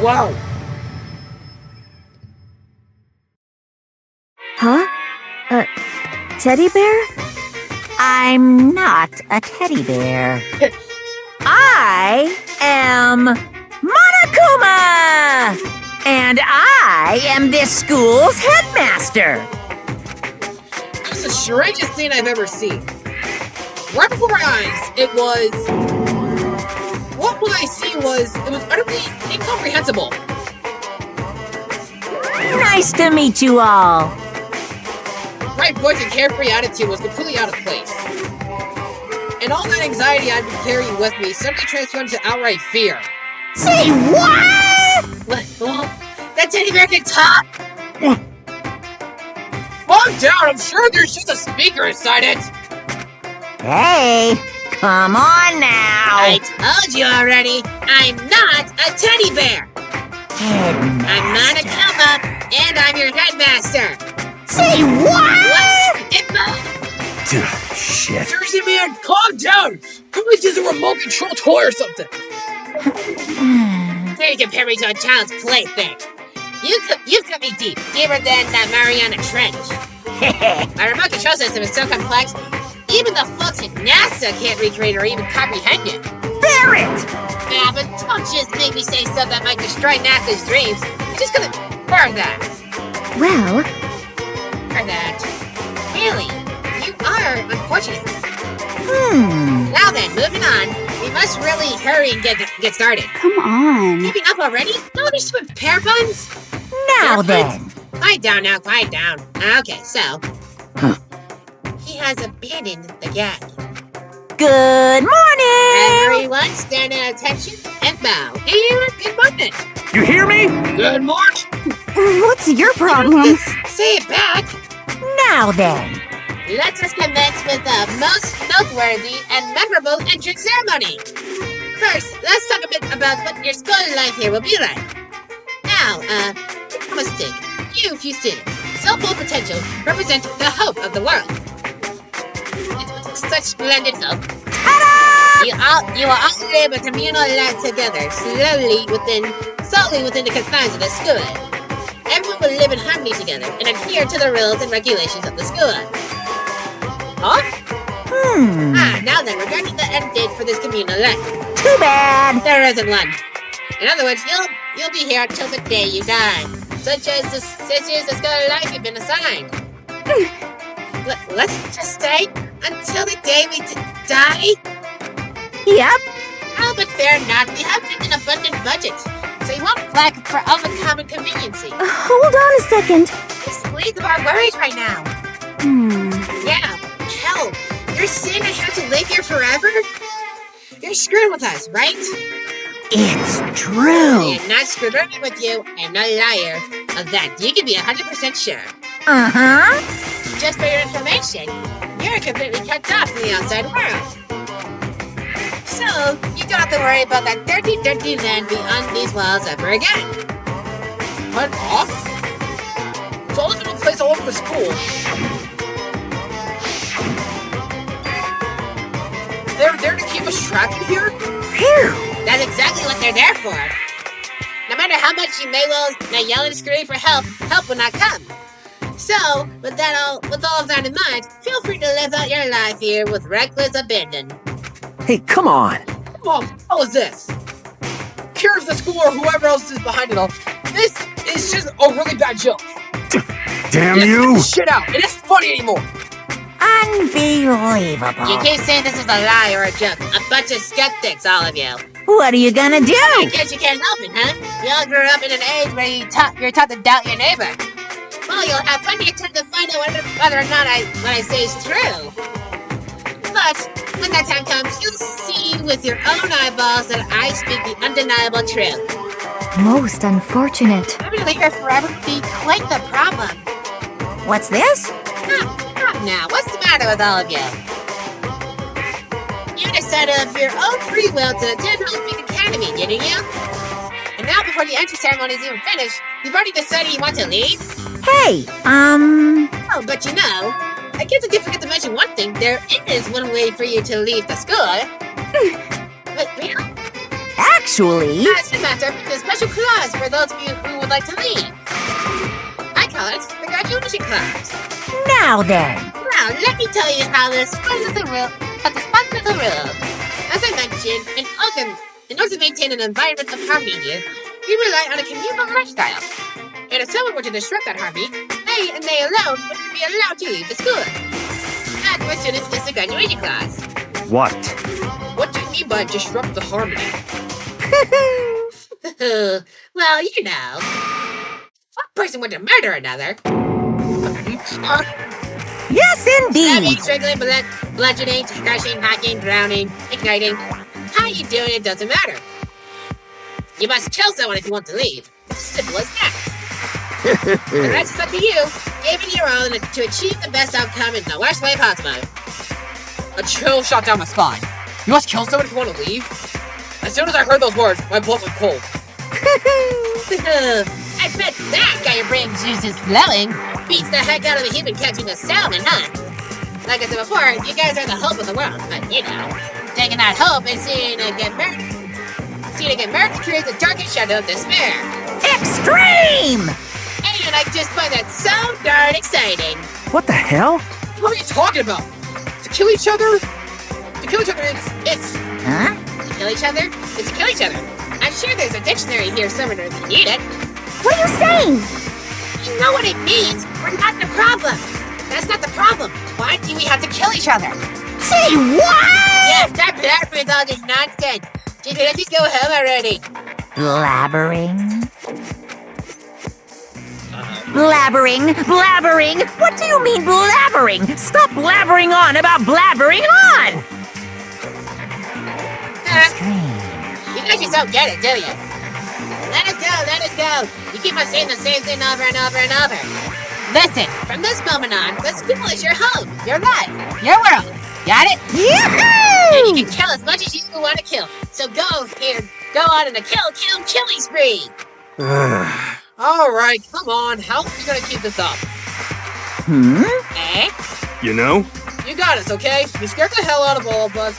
Whoa. Huh? Teddy bear? I'm not a teddy bear. I am Monokuma! And I am this school's headmaster. It's the strangest thing I've ever seen. Right before my eyes, it was... What I see was... It was utterly incomprehensible. Nice to meet you all. Bright voice and carefree attitude was completely out of place. And all that anxiety I've been carrying with me suddenly transformed into outright fear. Say what? That teddy bear can talk? Calm down, I'm sure there's just a speaker inside it. Hey, come on now. I told you already, I'm not a teddy bear. I'm Monokuma, and I'm your headmaster. Say what? Shit. Seriously, man, calm down. Who is this, a remote control toy or something? They compare me to a child's plaything. You've cut me deeper than that Mariana Trench. My remote control system is so complex, even the folks at NASA can't recreate or even comprehend it. Barrett! Yeah, but don't just make me say stuff that might destroy NASA's dreams. You're just gonna burn that. Well, Burn that. Really, you are unfortunate. Now then, moving on. We must really hurry and get started. Come on. Keeping up already? No, there's some pear buns. Now Pear then. buns? Quiet down now, quiet down. Okay, so he has abandoned the gang. Good morning! Everyone, stand at attention and bow. Here, good morning. You hear me? Good morning. What's your problem? Say it back. Now then. Let us commence with the most noteworthy and memorable entrance ceremony. First, let's talk a bit about what your school life here will be like. Now, make no mistake, you few students, so full potential, represent the hope of the world. It's with such splendid hope. You will all live a communal life together, solely within the confines of the school. Everyone will live in harmony together and adhere to the rules and regulations of the school. Huh? Now then, regarding the end date for this communal life. Too bad. There isn't one. In other words, you'll be here until the day you die. Such as the school life you've been assigned. Let's just say, until the day we die? Yep. Oh, but fear not. We have an abundant budget. So you won't lack for all the common conveniency. Hold on a second. Just leave of our worries right now. Yeah. Hell, you're saying I have to live here forever? You're screwing with us, right? It's I true. am not screwing with you. I am not a liar. Of that, you can be 100% sure. Just for your information, you're completely cut off from the outside world. So, you don't have to worry about that dirty land beyond these walls ever again. Cut off? So all this little place all over the school. They're there to keep us trapped in here? Phew. That's exactly what they're there for. No matter how much you may yell and scream for help, help will not come. So, with all of that in mind, feel free to live out your life here with reckless abandon. Hey, come on. Come on, what the hell is this? Care if the school or whoever else is behind it all. This is just a really bad joke. Damn Get you! this shit out. It isn't funny anymore. Unbelievable. You keep saying this is a lie or a joke. A bunch of skeptics, all of you. What are you gonna do? I guess you can't help it, huh? You all grew up in an age where you're taught to doubt your neighbor. Well, you'll have plenty of time to find out whether or not what I say is true. But when that time comes, you'll see with your own eyeballs that I speak the undeniable truth. Most unfortunate. Having to live here forever would be quite the problem. What's this? Stop now. What's the matter with all of you? You decided of your own free will to attend Havoc Academy me, didn't you? And now, before the entry ceremony is even finished, you've already decided you want to leave? Hey, Oh, but you know, I guess I did forget to mention one thing. There is one way for you to leave the school. But really? actually... As a matter of the special clause for those of you who would like to leave. I call it the graduation clause. Now then. Now, let me tell you how this fun little rule. As I mentioned, in order to maintain an environment of harmony here, we rely on a communal lifestyle. And if someone were to disrupt that harmony, they and they alone wouldn't be allowed to leave the school. That question is the graduation clause. What? What do you mean by disrupt the harmony? Well, you know. One person would murder another. Yes, indeed. Stabbing, struggling, bludgeoning, crushing, hacking, drowning, igniting. How you doing, it doesn't matter. You must kill someone if you want to leave. Simple as that. The rest is up to you. Give it your all to achieve the best outcome in the worst way possible. A chill shot down my spine. You must kill someone if you want to leave? As soon as I heard those words, my blood went cold. I bet that got your brain juices flowing. Beats the heck out of a human catching a salmon, huh? Like I said before, you guys are the hope of the world, but you know, taking that hope and seeing it get murdered. Seeing it get murdered creates a darkest shadow of despair. Extreme! And I just find that so darn exciting. What the hell? What are you talking about? To kill each other? To kill each other, it's... Huh? To kill each other? It's to kill each other. I'm sure there's a dictionary here somewhere if you need it. What are you saying? You know what it means. We're not the problem. That's not the problem. Why do we have to kill each other? Say what? Yeah, stop laughing with all this nonsense. Let's just go home already. Blabbering? Blabbering? What do you mean blabbering? Stop blabbering on about blabbering on! You guys just don't get it, do you? Let us go. You keep on saying the same thing over and over and over. Listen, from this moment on, the school is your home, your life, your world. Got it? Yahoo! And you can kill as much as you want to kill. So go on in a killing spree. Alright, come on. How are we gonna keep this up? Eh? You know? You got us, okay? You scared the hell out of all of us,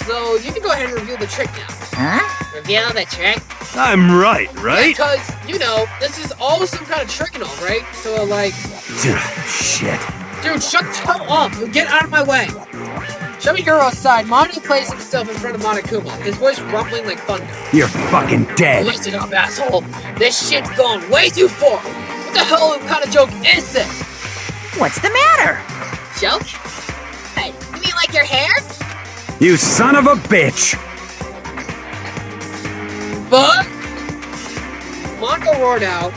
so you can go ahead and reveal the trick now. Huh? Reveal the trick? I'm right? Because, you know, this is all some kind of trick and all, right? So, like... Shit. Dude, shut the hell up! You get out of my way! Show me Hero aside. Mono plays himself in front of Monokuma, his voice rumbling like thunder. You're fucking dead. Listen up, asshole. This shit's gone way too far. What the hell kind of joke is this? What's the matter? Joke? Hey, you mean like your hair? You son of a bitch! But Monko roared out,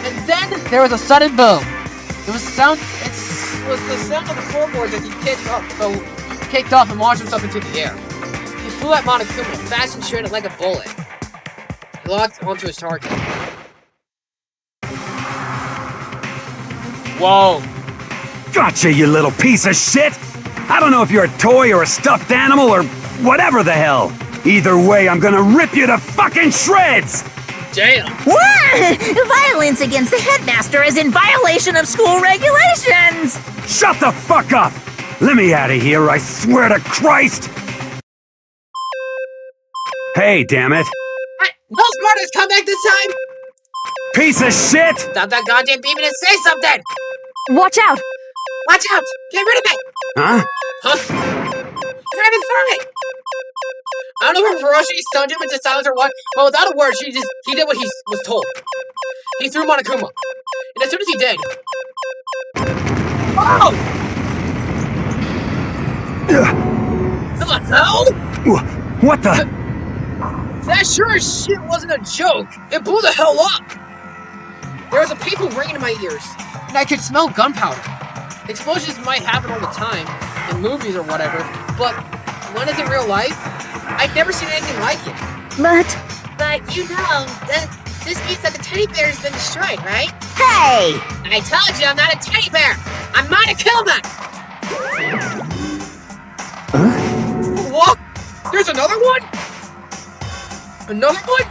and then there was a sudden boom. It was the sound of the floorboards as he kicked off and launched himself into the air. He flew at Monokuma, fast and straight like a bullet. He locked onto his target. Whoa. Gotcha, you little piece of shit! I don't know if you're a toy or a stuffed animal or whatever the hell. Either way, I'm gonna rip you to fucking shreds! Damn. What? Violence against the headmaster is in violation of school regulations! Shut the fuck up! Let me out of here, I swear to Christ! Hey, damn it. Those murders come back this time? Piece of shit! Stop that goddamn beaming and say something! Watch out! Watch out! Get rid of me! Huh? You're right in front of me! I don't know if Hiroshi stunned him into silence or what, but without a word, he did what he was told. He threw Monokuma. And as soon as he did... Oh! The hell? What the? That sure as shit wasn't a joke. It blew the hell up. There was a painful ringing in my ears, and I could smell gunpowder. Explosions might happen all the time, in movies or whatever, but when it's in real life, I've never seen anything like it. But you know, this means that the teddy bear has been destroyed, right? Hey! I told you I'm not a teddy bear! I'm Monokuma! What? There's another one? Another one?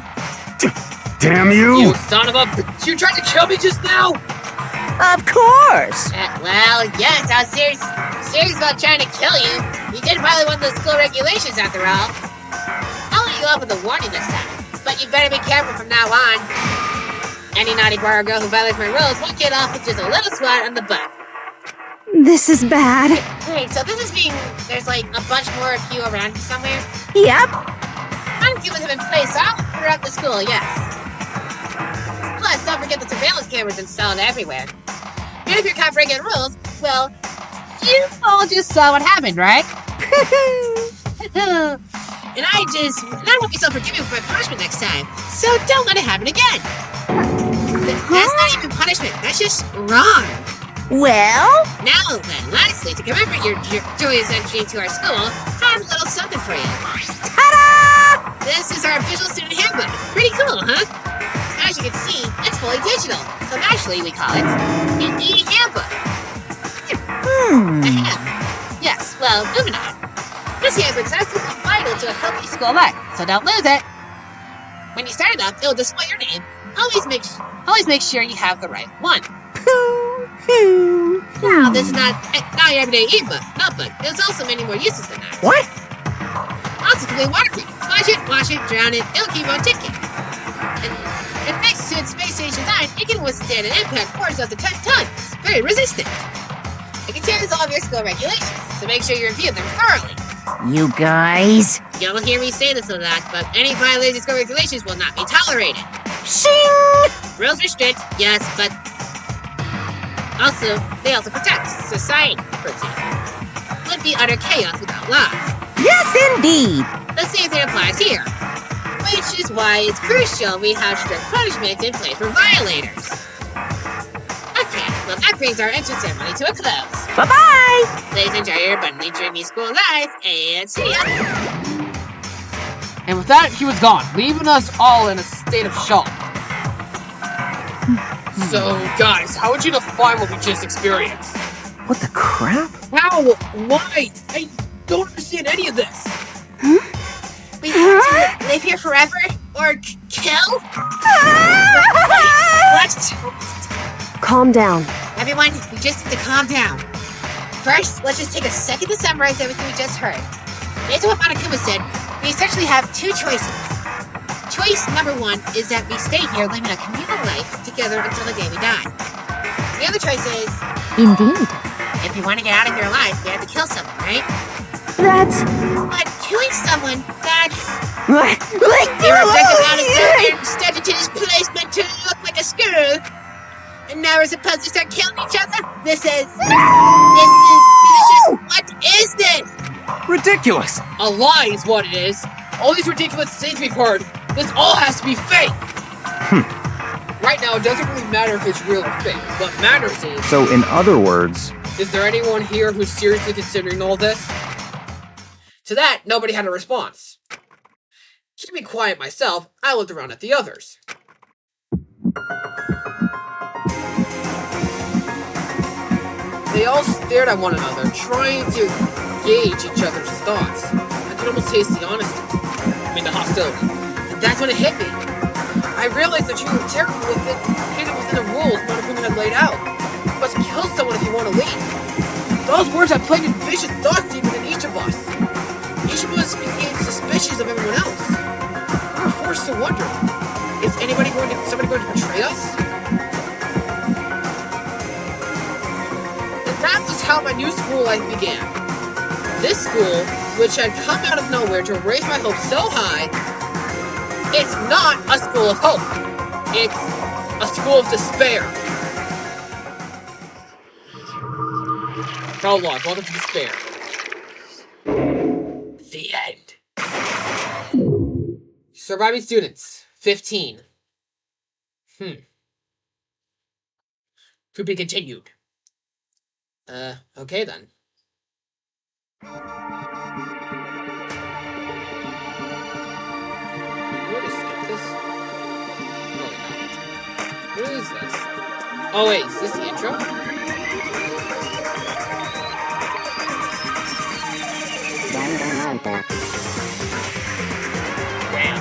Damn you! You son of a bitch! You tried to kill me just now? Of course! Well, yes, I was serious about trying to kill you. You did violate one of the school regulations after all. I'll let you off with a warning this time, but you better be careful from now on. Any naughty boy or girl who violates my rules won't get off with just a little swat on the butt. This is bad. Wait, so this is there's like a bunch more of you around somewhere? Yep. I'm good with him in place all throughout the school, yes. Plus, don't forget the surveillance cameras installed everywhere. And if you're caught breaking rules, well, you all just saw what happened, right? And I won't be so forgiving for my punishment next time, so don't let it happen again. That's not even punishment, that's just wrong. Well? Now then, lastly, to commemorate your joyous entry into our school, I have a little something for you. Ta-da! This is our official student handbook. Pretty cool, huh? As you can see, it's fully digital, so naturally we call it an e-handbook. Yes, well, moving on. This handbook is absolutely vital to a healthy school life, so don't lose it. When you start it up, it will display your name. Always make sure you have the right one. Now, this is not your everyday notebook. There's also many more uses than that. What? Also, completely waterproof. Wash it, drown it, it'll keep on ticking. And thanks to its space-age design, it can withstand an impact force up to 10 tons. Very resistant. It contains all of your school regulations, so make sure you review them thoroughly. You guys. You'll hear me say this a lot, but any violation of school regulations will not be tolerated. Shing! Rules are strict, yes, but they also protect society, for example. Would be utter chaos without laws. Yes, indeed. The same thing applies here, which is why it's crucial we have strict punishment in place for violators. Okay, well that brings our entrance ceremony to a close. Bye-bye! Please enjoy your abundantly dreamy school life, and see ya! And with that, he was gone, leaving us all in a state of shock. So, guys, how would you define what we just experienced? What the crap? How? Why? I don't understand any of this. We have to live here forever? Or kill? What? Calm down. Everyone, we just need to calm down. First, let's just take a second to summarize everything we just heard. Based on what Monokuma said, we essentially have two choices. Choice number one is that we stay here living a communal life together until the day we die. The other choice is... Indeed. If you want to get out of here alive, we have to kill someone, right? That's... But killing someone, that's... Like They were objective out of certain statutory placement to look like a school. And now we're supposed to start killing each other? What is this? Ridiculous! A lie is what it is. All these ridiculous things we've heard, this all has to be fake. Right now, it doesn't really matter if it's real or fake. What matters is... So, in other words... Is there anyone here who's seriously considering all this? To that, nobody had a response. Keeping quiet myself, I looked around at the others. They all stared at one another, trying to gauge each other's thoughts. I could almost taste the honesty. The hostility. And that's when it hit me. I realized that you were terrible with it, and it was in the rules Monokuma had laid out. You must kill someone if you want to leave. Those words had planted vicious thoughts deep within each of us. Each of us became suspicious of everyone else. We were forced to wonder, is somebody going to betray us? And that was how my new school life began. This school, which had come out of nowhere to raise my hopes so high, it's not a school of hope. It's a school of despair. Prologue, Welcome to Despair. The end. Surviving students, 15. To be continued. Okay then. What is this? Oh wait, is this the intro? Damn.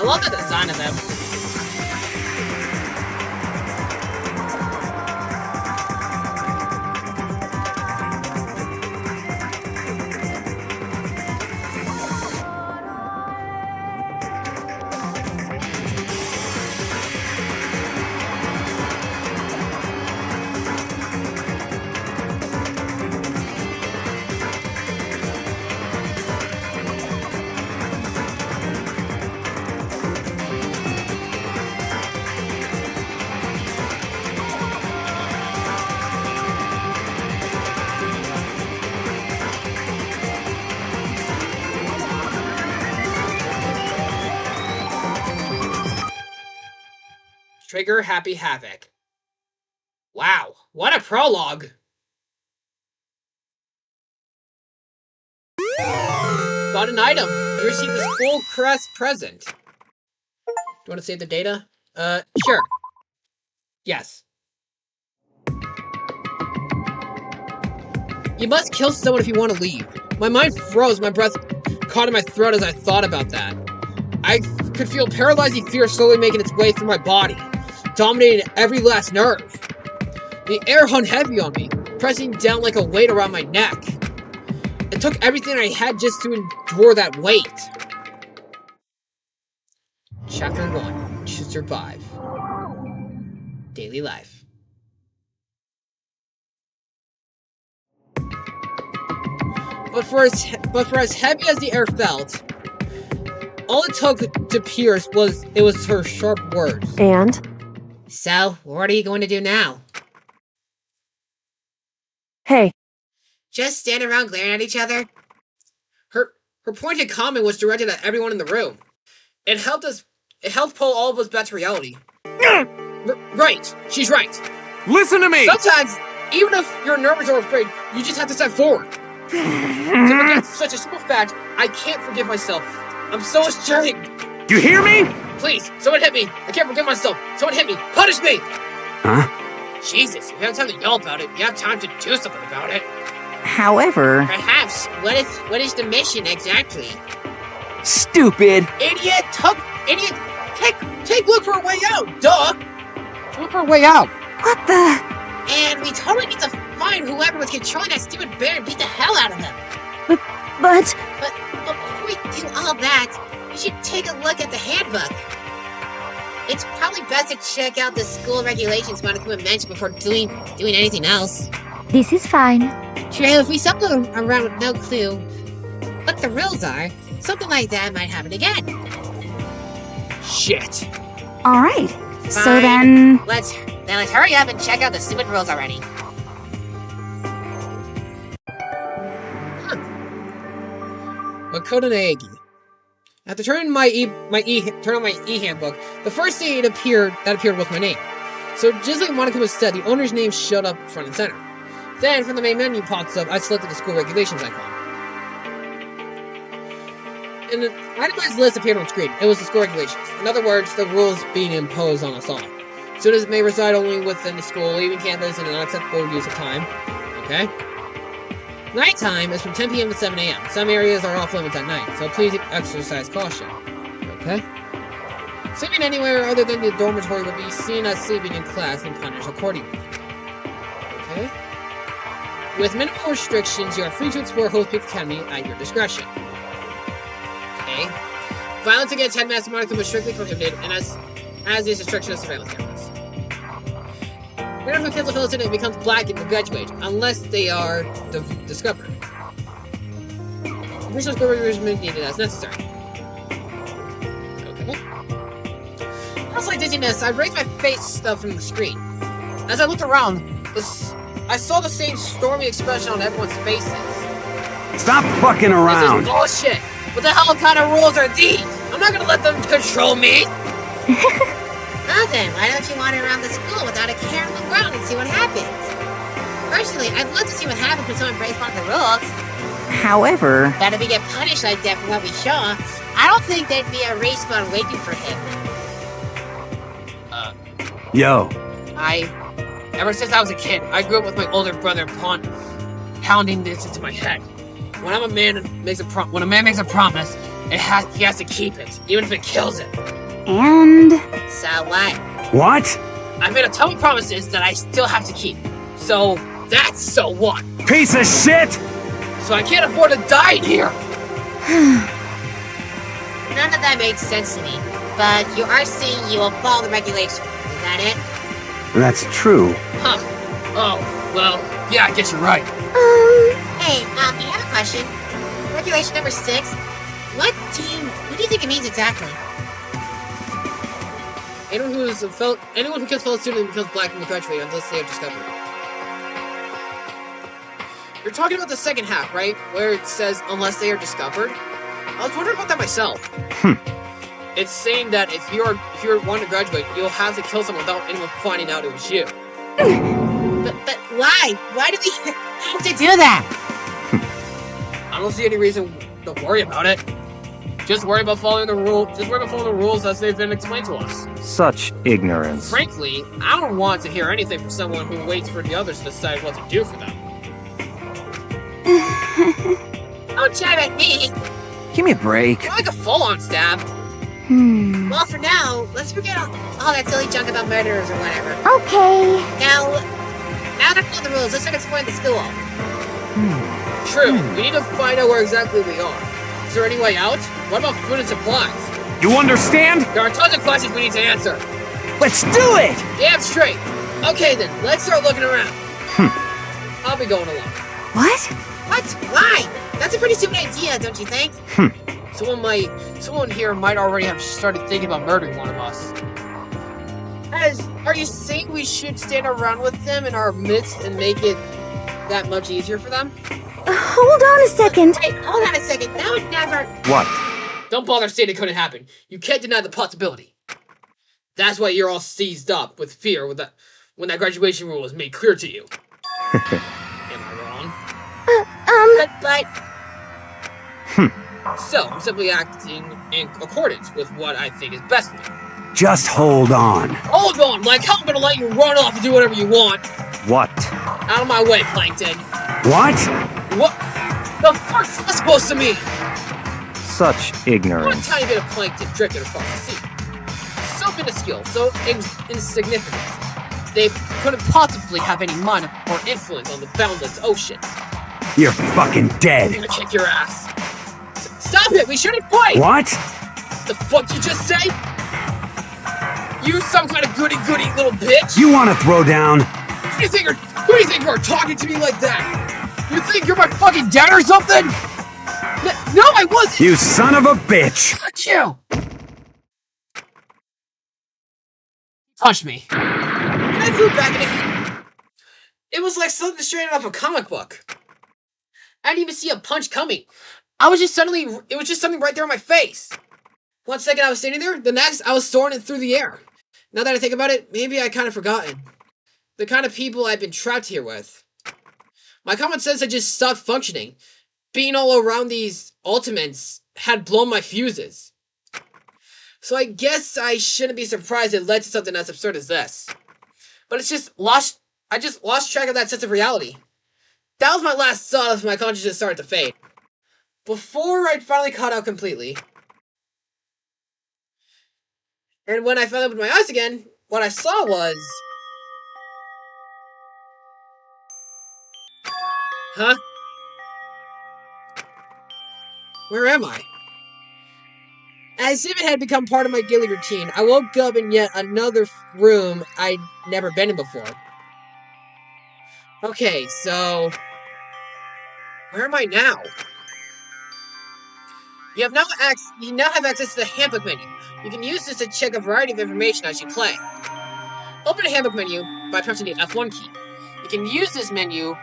I love the design of them. Trigger Happy Havoc. Wow, what a prologue! Got an item. You received the Skull Crest present. Do you want to save the data? Sure. Yes. You must kill someone if you want to leave. My mind froze, my breath caught in my throat as I thought about that. I could feel paralyzing fear slowly making its way through my body, dominating every last nerve. The air hung heavy on me, pressing down like a weight around my neck. It took everything I had just to endure that weight. Chapter 1. To survive. Daily life. But for as heavy as the air felt, all it took to pierce was her sharp words. And? So, what are you going to do now? Hey. Just stand around glaring at each other? Her pointed comment was directed at everyone in the room. It helped pull all of us back to reality. Right, she's right. Listen to me! Sometimes, even if you're nervous or afraid, you just have to step forward. To forget such a simple fact, I can't forgive myself. I'm so ashamed. You hear me? Please, someone hit me. I can't forgive myself. Someone hit me. Punish me. Huh? Jesus, you have time to yell about it. You have time to do something about it. However... Perhaps. What is the mission exactly? Stupid! Idiot! Idiot! Take look for a way out, duh! Look for a way out. What the? And we totally need to find whoever was controlling that stupid bear and beat the hell out of them. But before we do all that, you should take a look at the handbook. It's probably best to check out the school regulations Monokuma mentioned before doing anything else. This is fine. True, if we stumble around with no clue what the rules are, something like that might happen again. Shit. all right. Fine. So then... Let's hurry up and check out the stupid rules already. Makoto Naegi. After turning on my e-handbook, the first thing that appeared was my name. So just like Monokuma said, the owner's name showed up front and center. Then, from the main menu pops up, I selected the school regulations icon. And an itemized list appeared on screen. It was the school regulations. In other words, the rules being imposed on us all. Students may reside only within the school, leaving campus in an unacceptable use of time. Okay. Nighttime is from 10 p.m. to 7 a.m. Some areas are off limits at night, so please exercise caution. Okay. Sleeping anywhere other than the dormitory will be seen as sleeping in class and punished accordingly. Okay. With minimal restrictions, you are free to explore Host Peak Academy at your discretion. Okay. Violence against Headmaster Monokuma is strictly prohibited, and as is restriction of surveillance cameras. Whenever kids are fellow, it becomes black and will graduate, unless they are discovered. Additional school regulations may be needed as necessary. Okay. Just like dizziness, I raised my face up from the screen. As I looked around, I saw the same stormy expression on everyone's faces. Stop fucking around! This is bullshit! What the hell kind of rules are these? I'm not gonna let them control me! Well then, why don't you wander around the school without a care on the ground and see what happens? Personally, I'd love to see what happens when someone breaks one of the rules. However... But if we get punished like that for what we saw, I don't think there'd be a respawn waiting for him. Yo. Ever since I was a kid, I grew up with my older brother pounding this into my head. When a man makes a promise, He has to keep it, even if it kills him. And? So what? What? I made a ton of promises that I still have to keep. So that's so what? Piece of shit! So I can't afford to die in here! None of that makes sense to me. But you are saying you will follow the regulations. Is that it? That's true. Huh. Oh, well, yeah, I guess you're right. Hey, I have a question. Regulation number 6. What do you think it means exactly? Anyone who kills fellow student becomes black and graduate unless they are discovered. You're talking about the second half, right? Where it says unless they are discovered? I was wondering about that myself. It's saying that if you're wanting to graduate, you'll have to kill someone without anyone finding out it was you. But why? Why do we have to do that? I don't see any reason to worry about it. Just worry about following the rules as they've been explained to us. Such ignorance. Frankly, I don't want to hear anything from someone who waits for the others to decide what to do for them. Don't jab at me! Give me a break. You're like a full-on stab. Well, for now, let's forget all that silly junk about murderers or whatever. Okay. Now that we know the rules, let's start exploring the school. True, we need to find out where exactly we are. Is there any way out? What about food and supplies? You understand? There are tons of questions we need to answer. Let's do it! Damn straight. Okay then, let's start looking around. I'll be going along. What? What? Why? That's a pretty stupid idea, don't you think? Someone here might already have started thinking about murdering one of us. Are you saying we should stand around with them in our midst and make it that much easier for them? Hold on a second. Wait, hold on a second. That would never... What? Don't bother saying it couldn't happen. You can't deny the possibility. That's why you're all seized up with fear when that graduation rule was made clear to you. Am I wrong? So, I'm simply acting in accordance with what I think is best for you. Just hold on. Hold on! Like, how I'm gonna let you run off and do whatever you want? What? Out of my way, Plankton. What? What? The fuck's that supposed to mean? Such One ignorance. tiny bit of plankton drifted across the sea. So minuscule, so insignificant. They couldn't possibly have any mind or influence on the boundless ocean. You're fucking I'm dead. gonna kick your ass. Stop it! We shouldn't fight! What? The fuck you just say? You some kind of goody-goody little bitch? You want to throw down? Who do you think you're talking to me like that? You think you're my fucking dad or something? No, I wasn't! You son of a bitch! Fuck you! Touch me. And I flew back into heat. It was like something straight out of a comic book. I didn't even see a punch coming. It was just something right there in my face. 1 second I was standing there, the next I was soaring through the air. Now that I think about it, maybe I kind of forgotten. The kind of people I've been trapped here with. My common sense had just stopped functioning. Being all around these ultimates had blown my fuses. So I guess I shouldn't be surprised it led to something as absurd as this. But I just lost track of that sense of reality. That was my last thought as my consciousness started to fade. Before I'd finally caught out completely. And when I finally opened my eyes again, what I saw was... Huh? Where am I? As if it had become part of my daily routine, I woke up in yet another room I'd never been in before. Okay, so... where am I now? You now have access to the handbook menu. You can use this to check a variety of information as you play. Open the handbook menu by pressing the F1 key. You can use this menu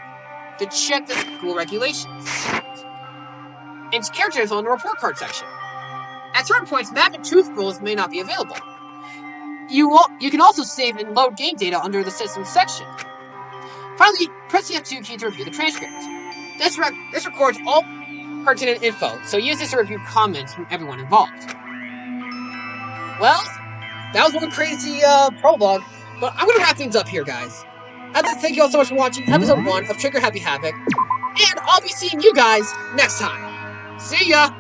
to check the school regulations and characters on the report card section. At certain points, map and truth rules may not be available. You can also save and load game data under the system section. Finally, press the F2 key to review the transcript. This records all pertinent info, so use this to review comments from everyone involved. Well, that was one crazy prologue, but I'm gonna wrap things up here, guys. I'd like to thank you all so much for watching episode 1 of Trigger Happy Havoc, and I'll be seeing you guys next time. See ya!